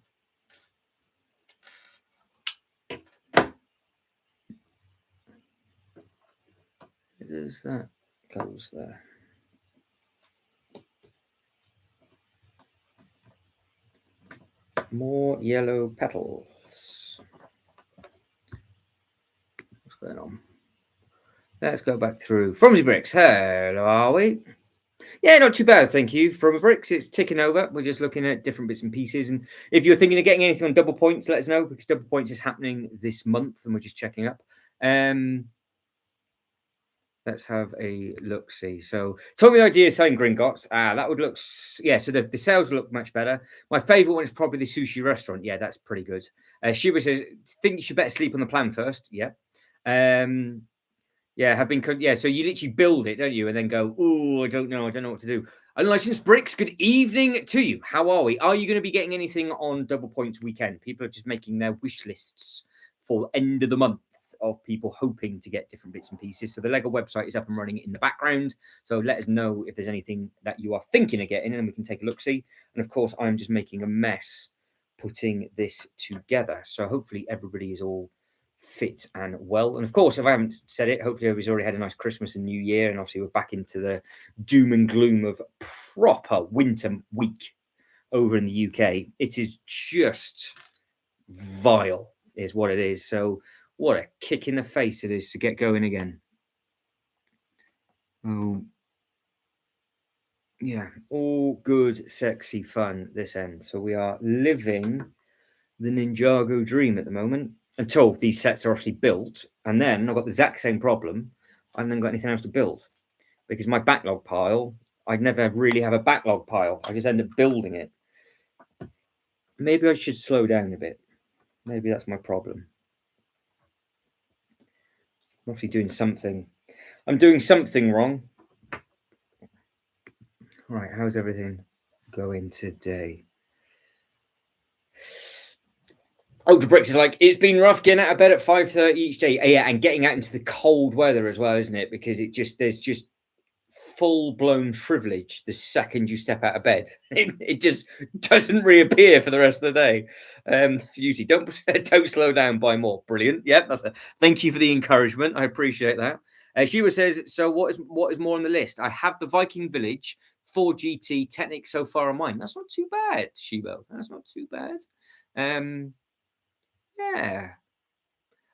There's that goes there. More yellow petals. What's going on? Let's go back through. Fromsy Bricks, hello, are we? Yeah, not too bad, thank you. From Bricks, it's ticking over. We're just looking at different bits and pieces. And if you're thinking of getting anything on double points, let us know because double points is happening this month and we're just checking up. Let's have a look. See. So, told me the idea of selling Gringotts. That would look, yeah. So the sales will look much better. My favorite one is probably the sushi restaurant. Yeah, that's pretty good. Shuba says, think you should better sleep on the plan first. Yeah. Yeah, have been. Yeah, so you literally build it, don't you? And then go, oh, I don't know what to do. Unlicensed Bricks, good evening to you. How are we? Are you going to be getting anything on Double Points weekend? People are just making their wish lists for end of the month of people hoping to get different bits and pieces. So the Lego website is up and running in the background. So let us know if there's anything that you are thinking of getting and we can take a look-see. And of course, I'm just making a mess putting this together. So hopefully everybody is all fit and well. And of course, if I haven't said it, hopefully everybody's already had a nice Christmas and New Year. And obviously, we're back into the doom and gloom of proper winter week over in the UK. It is just vile, is what it is. So, what a kick in the face it is to get going again. Oh, yeah, all good, sexy fun this end. So, we are living the Ninjago dream at the moment until these sets are obviously built. And then I've got the exact same problem. I haven't got anything else to build because my backlog pile, I'd never really have a backlog pile. I just end up building it. Maybe I should slow down a bit. Maybe that's my problem. I'm obviously doing something. I'm doing something wrong. Right, how's everything going today? Ultra Bricks is like, it's been rough getting out of bed at 5:30 each day. Yeah, and getting out into the cold weather as well, isn't it? Because there's just full-blown privilege the second you step out of bed. It just doesn't reappear for the rest of the day. Usually, don't slow down, buy more. Brilliant. Yep, thank you for the encouragement. I appreciate that. Shiva says, so what is more on the list? I have the Viking Village, 4 GT, Technic so far on mine. That's not too bad, Shiva. That's not too bad. Yeah.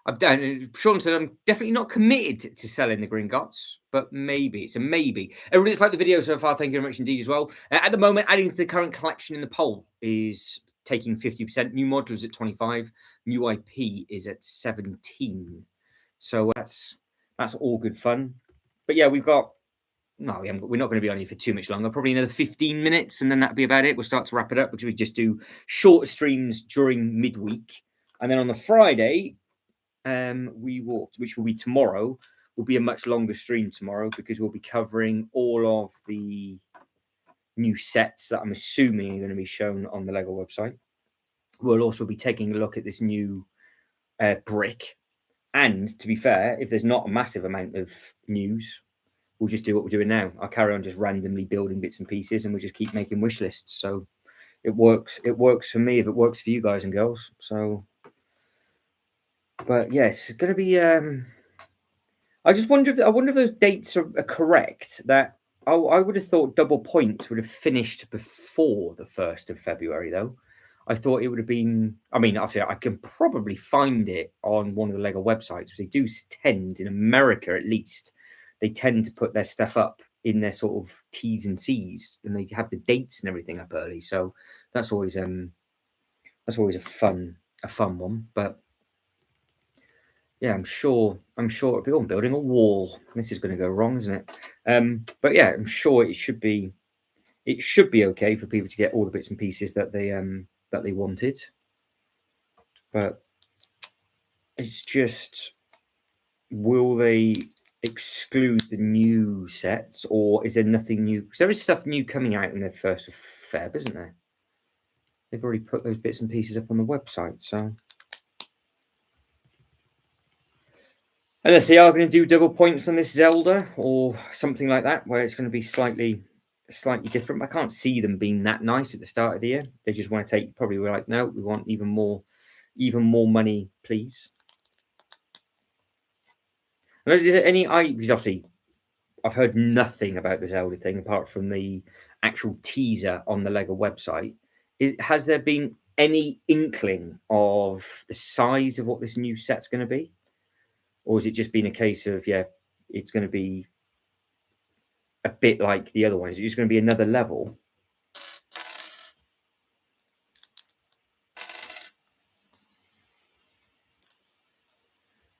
I've done. Sean said I'm definitely not committed to selling the Gringotts, but maybe it's a maybe. Everybody that's liked the video so far, thank you very much indeed as well. At the moment, adding to the current collection in the poll is taking 50%. New modulars at 25. New IP is at 17. So that's all good fun. But yeah, we've got. No, we're not going to be on here for too much longer. Probably another 15 minutes, and then that'll be about it. We'll start to wrap it up because we just do short streams during midweek, and then on the Friday. Which will be tomorrow, will be a much longer stream tomorrow because we'll be covering all of the new sets that I'm assuming are going to be shown on the Lego website. We'll also be taking a look at this new brick. And to be fair, if there's not a massive amount of news, we'll just do what we're doing now. I'll carry on just randomly building bits and pieces and we'll just keep making wish lists. So it works. It works for me if it works for you guys and girls. So. But yes, it's going to be. I just wonder if those dates are correct. That I would have thought double points would have finished before the 1st of February, though. I thought it would have been. I mean, obviously, I can probably find it on one of the Lego websites. They do tend, in America at least, they tend to put their stuff up in their sort of T's and C's, and they have the dates and everything up early. So that's always a fun one, but. Yeah, I'm sure it'll be on building a wall. This is going to go wrong, isn't it? But yeah, I'm sure it should be okay for people to get all the bits and pieces that they wanted. But it's just, will they exclude the new sets, or is there nothing new? Because there is stuff new coming out in the 1st of Feb, isn't there? They've already put those bits and pieces up on the website, so. Unless they are going to do double points on this Zelda or something like that, where it's going to be slightly different. I can't see them being that nice at the start of the year. They just want to take. Probably we're like, no, we want even more money, please. And is there any? Because obviously, I've heard nothing about the Zelda thing apart from the actual teaser on the Lego website. Has there been any inkling of the size of what this new set's going to be? Or has it just been a case of, yeah, it's going to be a bit like the other one? Is it just going to be another level?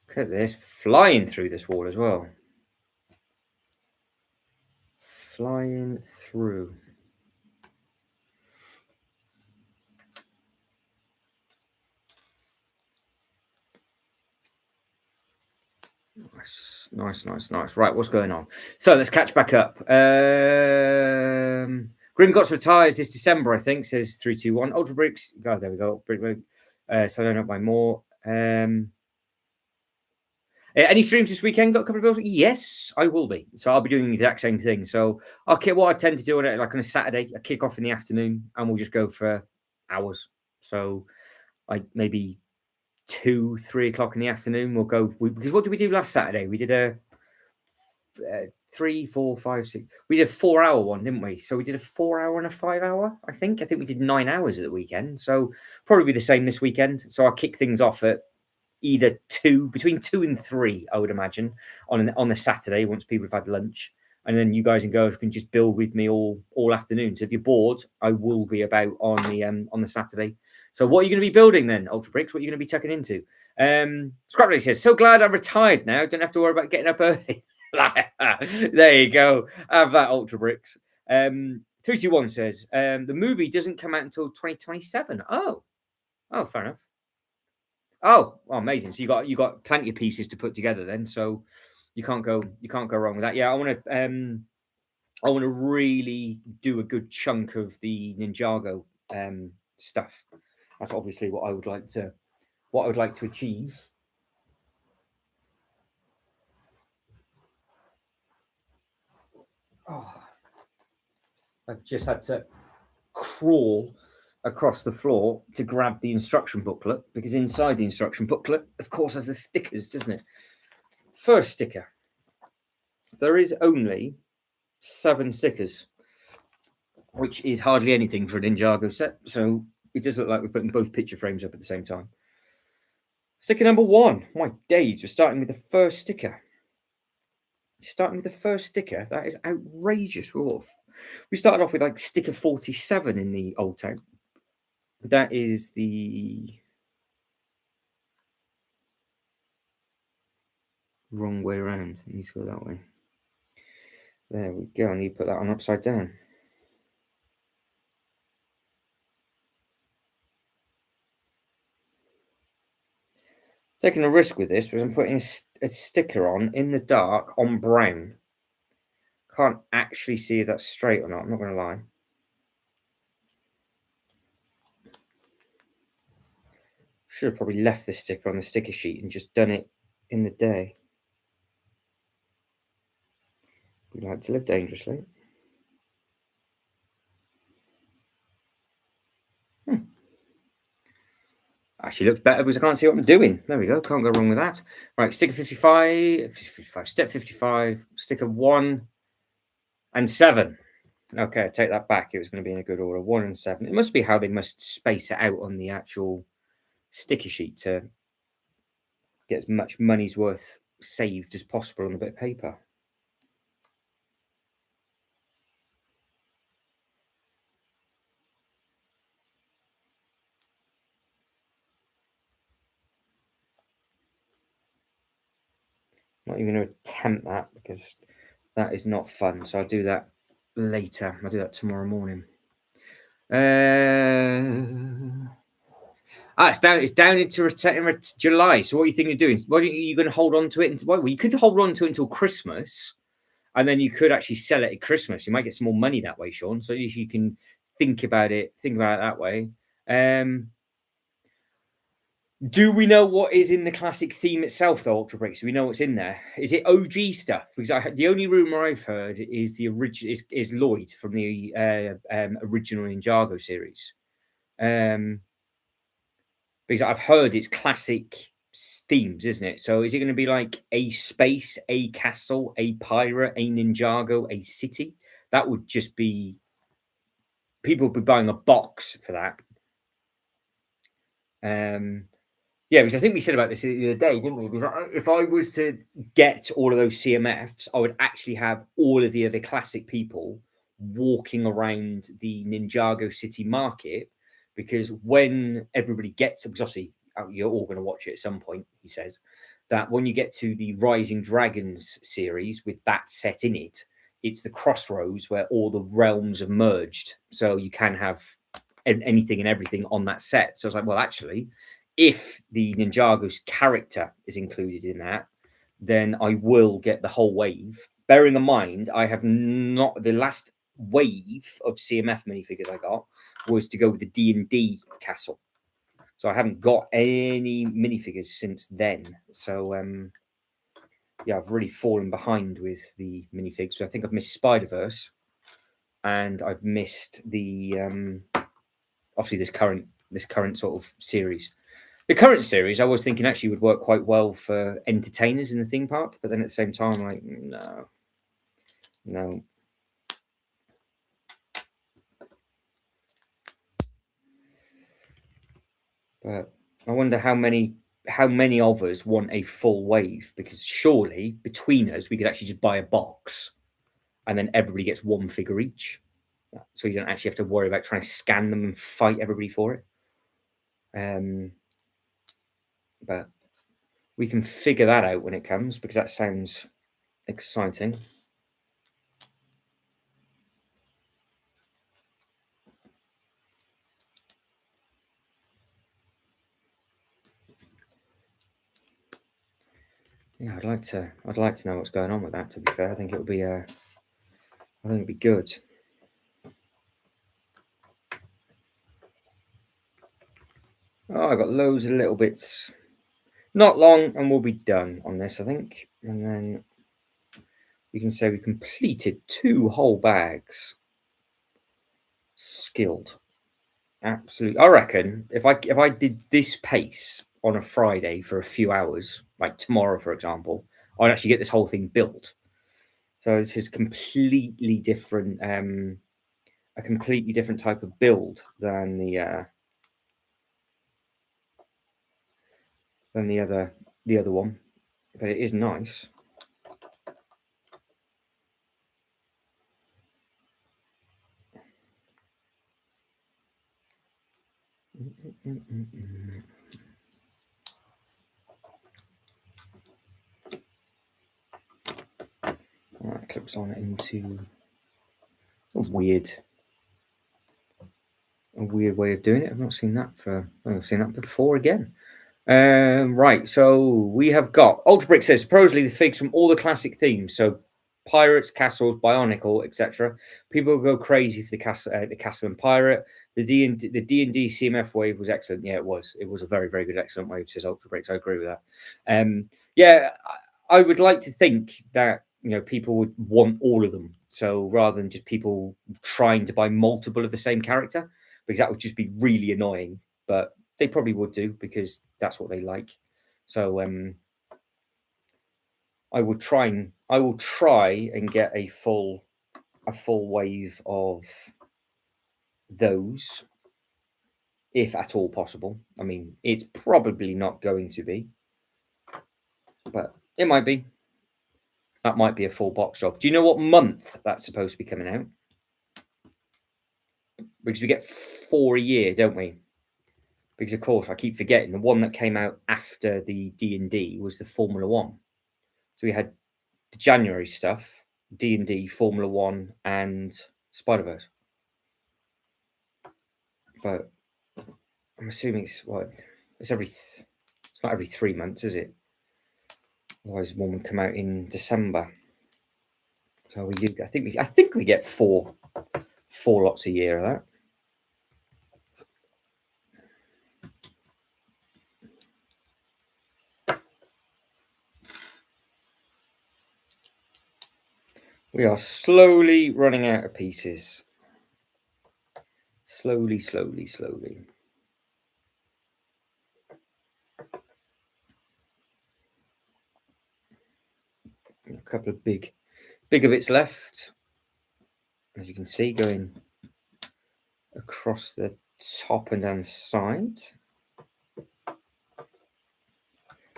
Look at this, flying through this wall as well. Flying through. Nice. Right, what's going on? So let's catch back up. Gringotts retires this December, I think, says 321. Ultra Bricks. Oh, there we go. Brick. So I don't know buy more. Any streams this weekend? Got a couple of bills? Yes, I will be. So I'll be doing the exact same thing. So what I tend to do on it, like on a Saturday, I kick off in the afternoon and we'll just go for hours. So I maybe 2, 3 o'clock in the afternoon. We'll go because what did we do last Saturday? We did a 3, 4, 5, 6. We did a 4-hour one, didn't we? So we did a 4-hour and a 5-hour. I think we did 9 hours at the weekend. So probably be the same this weekend. So I'll kick things off at either between 2 and 3, I would imagine, on a Saturday once people have had lunch. And then you guys and girls can just build with me all afternoon. So if you're bored, I will be about on the Saturday. So what are you going to be building then, Ultra Bricks? What are you going to be tucking into? Scrapley says, so glad I'm retired now. Don't have to worry about getting up early. There you go. Have that, Ultra Bricks. 321 says, the movie doesn't come out until 2027. Oh, fair enough. Oh, amazing. So you got plenty of pieces to put together then. So you can't go wrong with that. Yeah, I want to really do a good chunk of the Ninjago stuff. That's obviously what I would like to achieve. Oh, I've just had to crawl across the floor to grab the instruction booklet because inside the instruction booklet, of course, has the stickers, doesn't it? First sticker. There is only 7 stickers, which is hardly anything for a Ninjago set. So it does look like we're putting both picture frames up at the same time. Sticker number 1. My days, we're starting with the first sticker. That is outrageous. We started off with like sticker 47 in the Old Town. That is the wrong way around. It needs to go that way. There we go. I need to put that on upside down. Taking a risk with this because I'm putting a sticker on in the dark on brown. Can't actually see if that's straight or not. I'm not going to lie. Should have probably left this sticker on the sticker sheet and just done it in the day. We like to live dangerously. Actually looks better because I can't see what I'm doing. There we go. Can't go wrong with that. Right, sticker 55, step 55, sticker 1 and 7. Okay, take that back. It was going to be in a good order. 1 and 7. It must be how they must space it out on the actual sticker sheet to get as much money's worth saved as possible on a bit of paper. Not even going to attempt that because that is not fun. So I'll do that later. I'll do that tomorrow morning. It's down into July. So what are you thinking of doing? Why are you going to hold on to it? Well, you could hold on to it until Christmas, and then you could actually sell it at Christmas. You might get some more money that way, Sean. So you can think about it that way. Do we know what is in the classic theme itself, though, Ultra Breaks? Do we know what's in there? Is it OG stuff? Because the only rumor I've heard is the original is Lloyd from the original Ninjago series. Because I've heard it's classic themes, isn't it? So is it going to be like a space, a castle, a pirate, a Ninjago, a city? That would just be people would be buying a box for that. Yeah, because I think we said about this the other day, didn't we? Because if I was to get all of those CMFs, I would actually have all of the other classic people walking around the Ninjago City market. Because when everybody gets, because obviously you're all going to watch it at some point, he says, that when you get to the Rising Dragons series with that set in it, it's the crossroads where all the realms have merged. So you can have anything and everything on that set. So I was like, well, actually, if the Ninjago's character is included in that, then I will get the whole wave. Bearing in mind, I have not the last wave of CMF minifigures I got was to go with the D&D castle. So I haven't got any minifigures since then. So yeah, I've really fallen behind with the minifigs. So I think I've missed Spider-Verse and I've missed the obviously this current sort of series. The current series, I was thinking actually would work quite well for entertainers in the theme park, but then at the same time, like, no. But I wonder how many of us want a full wave, because surely between us we could actually just buy a box and then everybody gets one figure each. So you don't actually have to worry about trying to scan them and fight everybody for it. But we can figure that out when it comes, because that sounds exciting. Yeah, I'd like to know what's going on with that. To be fair, I think it'll be good. Oh, I got loads of little bits. Not long, and we'll be done on this, I think. And then we can say we completed 2 whole bags. Skilled, absolutely. I reckon if I did this pace on a Friday for a few hours, like tomorrow, for example, I'd actually get this whole thing built. So this is completely different, a completely different type of build than the other one, but it is nice. All right, clips on into a weird way of doing it. I've not seen that before again. Right, so we have got Ultra Brick says supposedly the figs from all the classic themes, so pirates, castles, bionicle, etc. People will go crazy for the castle and pirate. The D&D CMF wave was excellent. Yeah, it was. It was a very, very good, excellent wave. Says Ultra Bricks. I agree with that. Yeah, I would like to think that people would want all of them. So rather than just people trying to buy multiple of the same character, because that would just be really annoying. But they probably would do, because that's what they like. So I will try and get a full wave of those, if at all possible. I mean, it's probably not going to be, but it might be. That might be a full box job. Do you know what month that's supposed to be coming out? Because we get 4 a year, don't we? Because of course I keep forgetting the one that came out after the D&D was the Formula One. So we had the January stuff, D&D, Formula One, and Spider-Verse. But I'm assuming it's what it's it's not every 3 months, is it? Otherwise, one would come out in December. So we do. I think we get four lots a year of that. We are slowly running out of pieces. Slowly. A couple of bigger bits left, as you can see, going across the top and down the side.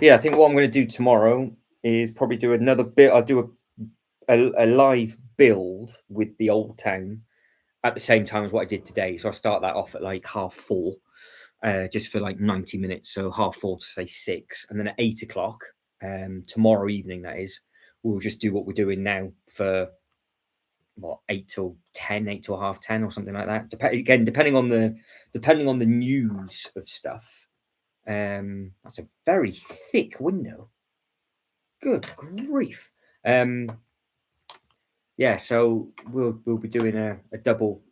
Yeah, I think what I'm going to do tomorrow is probably do another bit. I'll do a live build with the old town at the same time as what I did today. So I start that off at like 4:30, just for like 90 minutes. So 4:30 to say 6, and then at 8:00, tomorrow evening, that is, we'll just do what we're doing now for 8 till 10, 8 till 10:30, or something like that. Depending on the news of stuff. That's a very thick window. Good grief. Yeah, so we'll be doing a double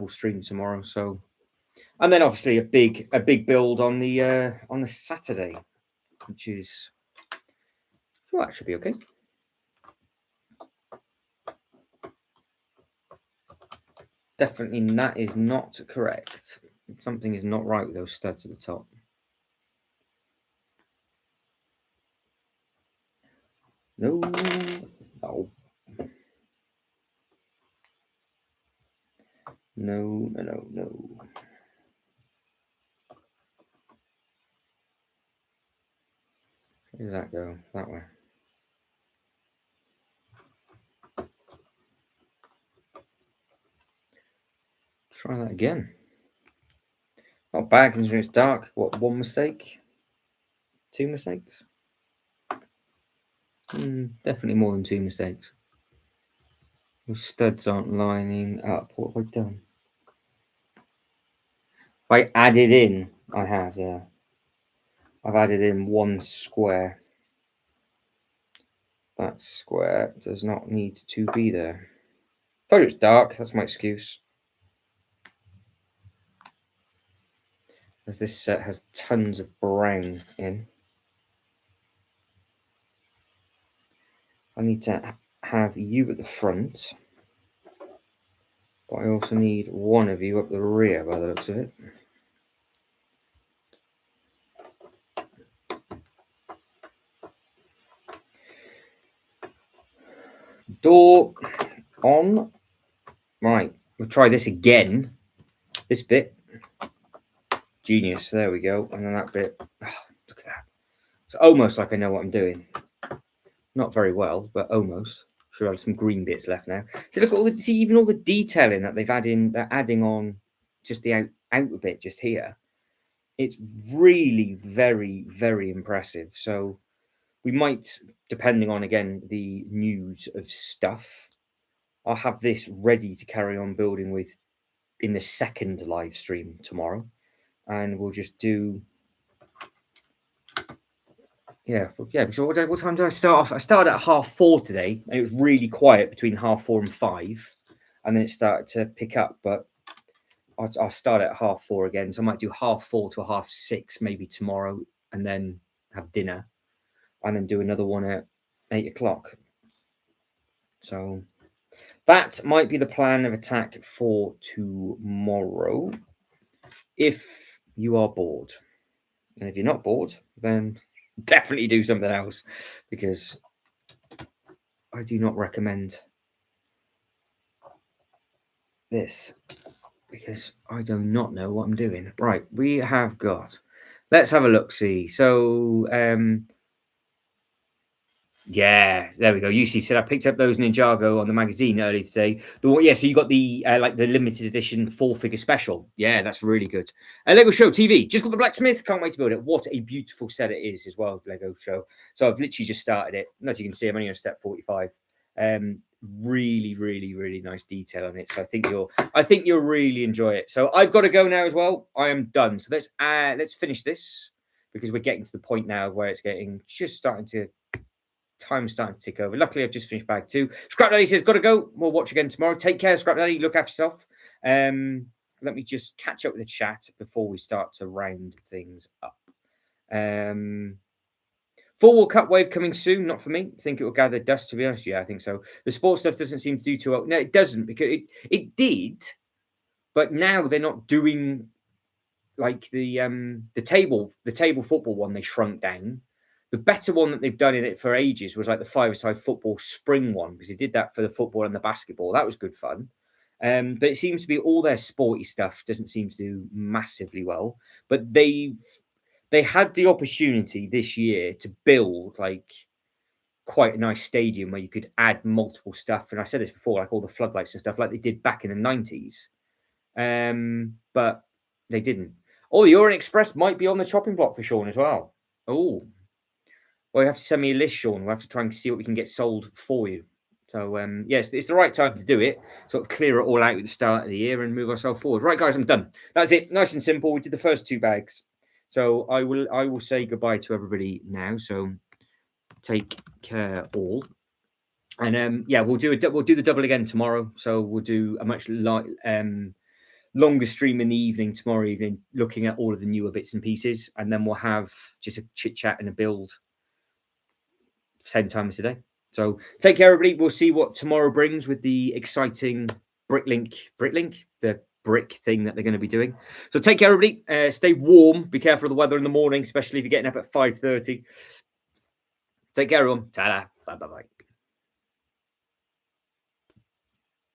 stream tomorrow. So, and then obviously a big build on the Saturday, which is, well, that should be okay. Definitely that is not correct. Something is not right with those studs at the top. No. No. No, no, no, no. Where does that go? That way. Try that again. Not bad considering it's dark. What, one mistake? Two mistakes? Definitely more than two mistakes. Those studs aren't lining up. What have I done? I added in. I have, yeah. I've added in one square. That square does not need to be there. Thought it was dark. That's my excuse. As this set has tons of brown in. I need to have you at the front. But I also need one of you up the rear by the looks of it. Door on. Right, we'll try this again. This bit. Genius. There we go. And then that bit. Oh, look at that. It's almost like I know what I'm doing. Not very well, but almost. Should have some green bits left now. So look at all the, see, even all the detailing that they've added. They're adding on just the outer bit just here. It's really very, very impressive. So we might, depending on again the news of stuff, I'll have this ready to carry on building with in the second live stream tomorrow, and we'll just do. Yeah. So what time did I start off? I started at 4:30 today, and it was really quiet between 4:30 and 5, and then it started to pick up. But I'll start at 4:30 again, so I might do 4:30 to 6:30 maybe tomorrow, and then have dinner, and then do another one at 8:00. So that might be the plan of attack for tomorrow, if you are bored. And if you're not bored, then definitely do something else, because I do not recommend this, because I do not know what I'm doing. Right, we have got. Let's have a look. See, so yeah, there we go. UC said I picked up those Ninjago on the magazine earlier today. Yeah, so you got the like the limited edition 4-figure special. Yeah, that's really good. Lego Show TV just got the Blacksmith. Can't wait to build it. What a beautiful set it is as well. Lego Show. So I've literally just started it. As you can see, I'm only on step 45. Really, really, really nice detail on it. So I think you'll really enjoy it. So I've got to go now as well. I am done. So let's finish this, because we're getting to the point now where it's getting just starting to. Time's starting to tick over. Luckily, I've just finished bag 2. Scrap Daddy says, got to go. We'll watch again tomorrow. Take care, Scrap Daddy. Look after yourself. Let me just catch up with the chat before we start to round things up. Full World Cup wave coming soon. Not for me. I think it will gather dust, to be honest. Yeah, I think so. The sports stuff doesn't seem to do too well. No, it doesn't, because it did, but now they're not doing like the table football one. They shrunk down. The better one that they've done in it for ages was like the 5-a-side football spring one, because they did that for the football and the basketball. That was good fun. But it seems to be all their sporty stuff doesn't seem to do massively well. But they had the opportunity this year to build like quite a nice stadium where you could add multiple stuff. And I said this before, like all the floodlights and stuff, like they did back in the 90s. But they didn't. Oh, the Orient Express might be on the chopping block for Sean as well. Oh. Well, you have to send me a list, Sean. We'll have to try and see what we can get sold for you. So, yes, it's the right time to do it. Sort of clear it all out at the start of the year and move ourselves forward. Right, guys, I'm done. That's it. Nice and simple. We did the first 2 bags. So I will say goodbye to everybody now. So take care all. And yeah, we'll do the double again tomorrow. So we'll do a much longer stream in the evening tomorrow evening, looking at all of the newer bits and pieces, and then we'll have just a chit chat and a build same time as today. So take care, everybody. We'll see what tomorrow brings with the exciting bricklink, the brick thing that they're going to be doing. So take care, everybody. Stay warm. Be careful of the weather in the morning, especially if you're getting up at 5:30. Take care, everyone. Ta-da. Bye bye.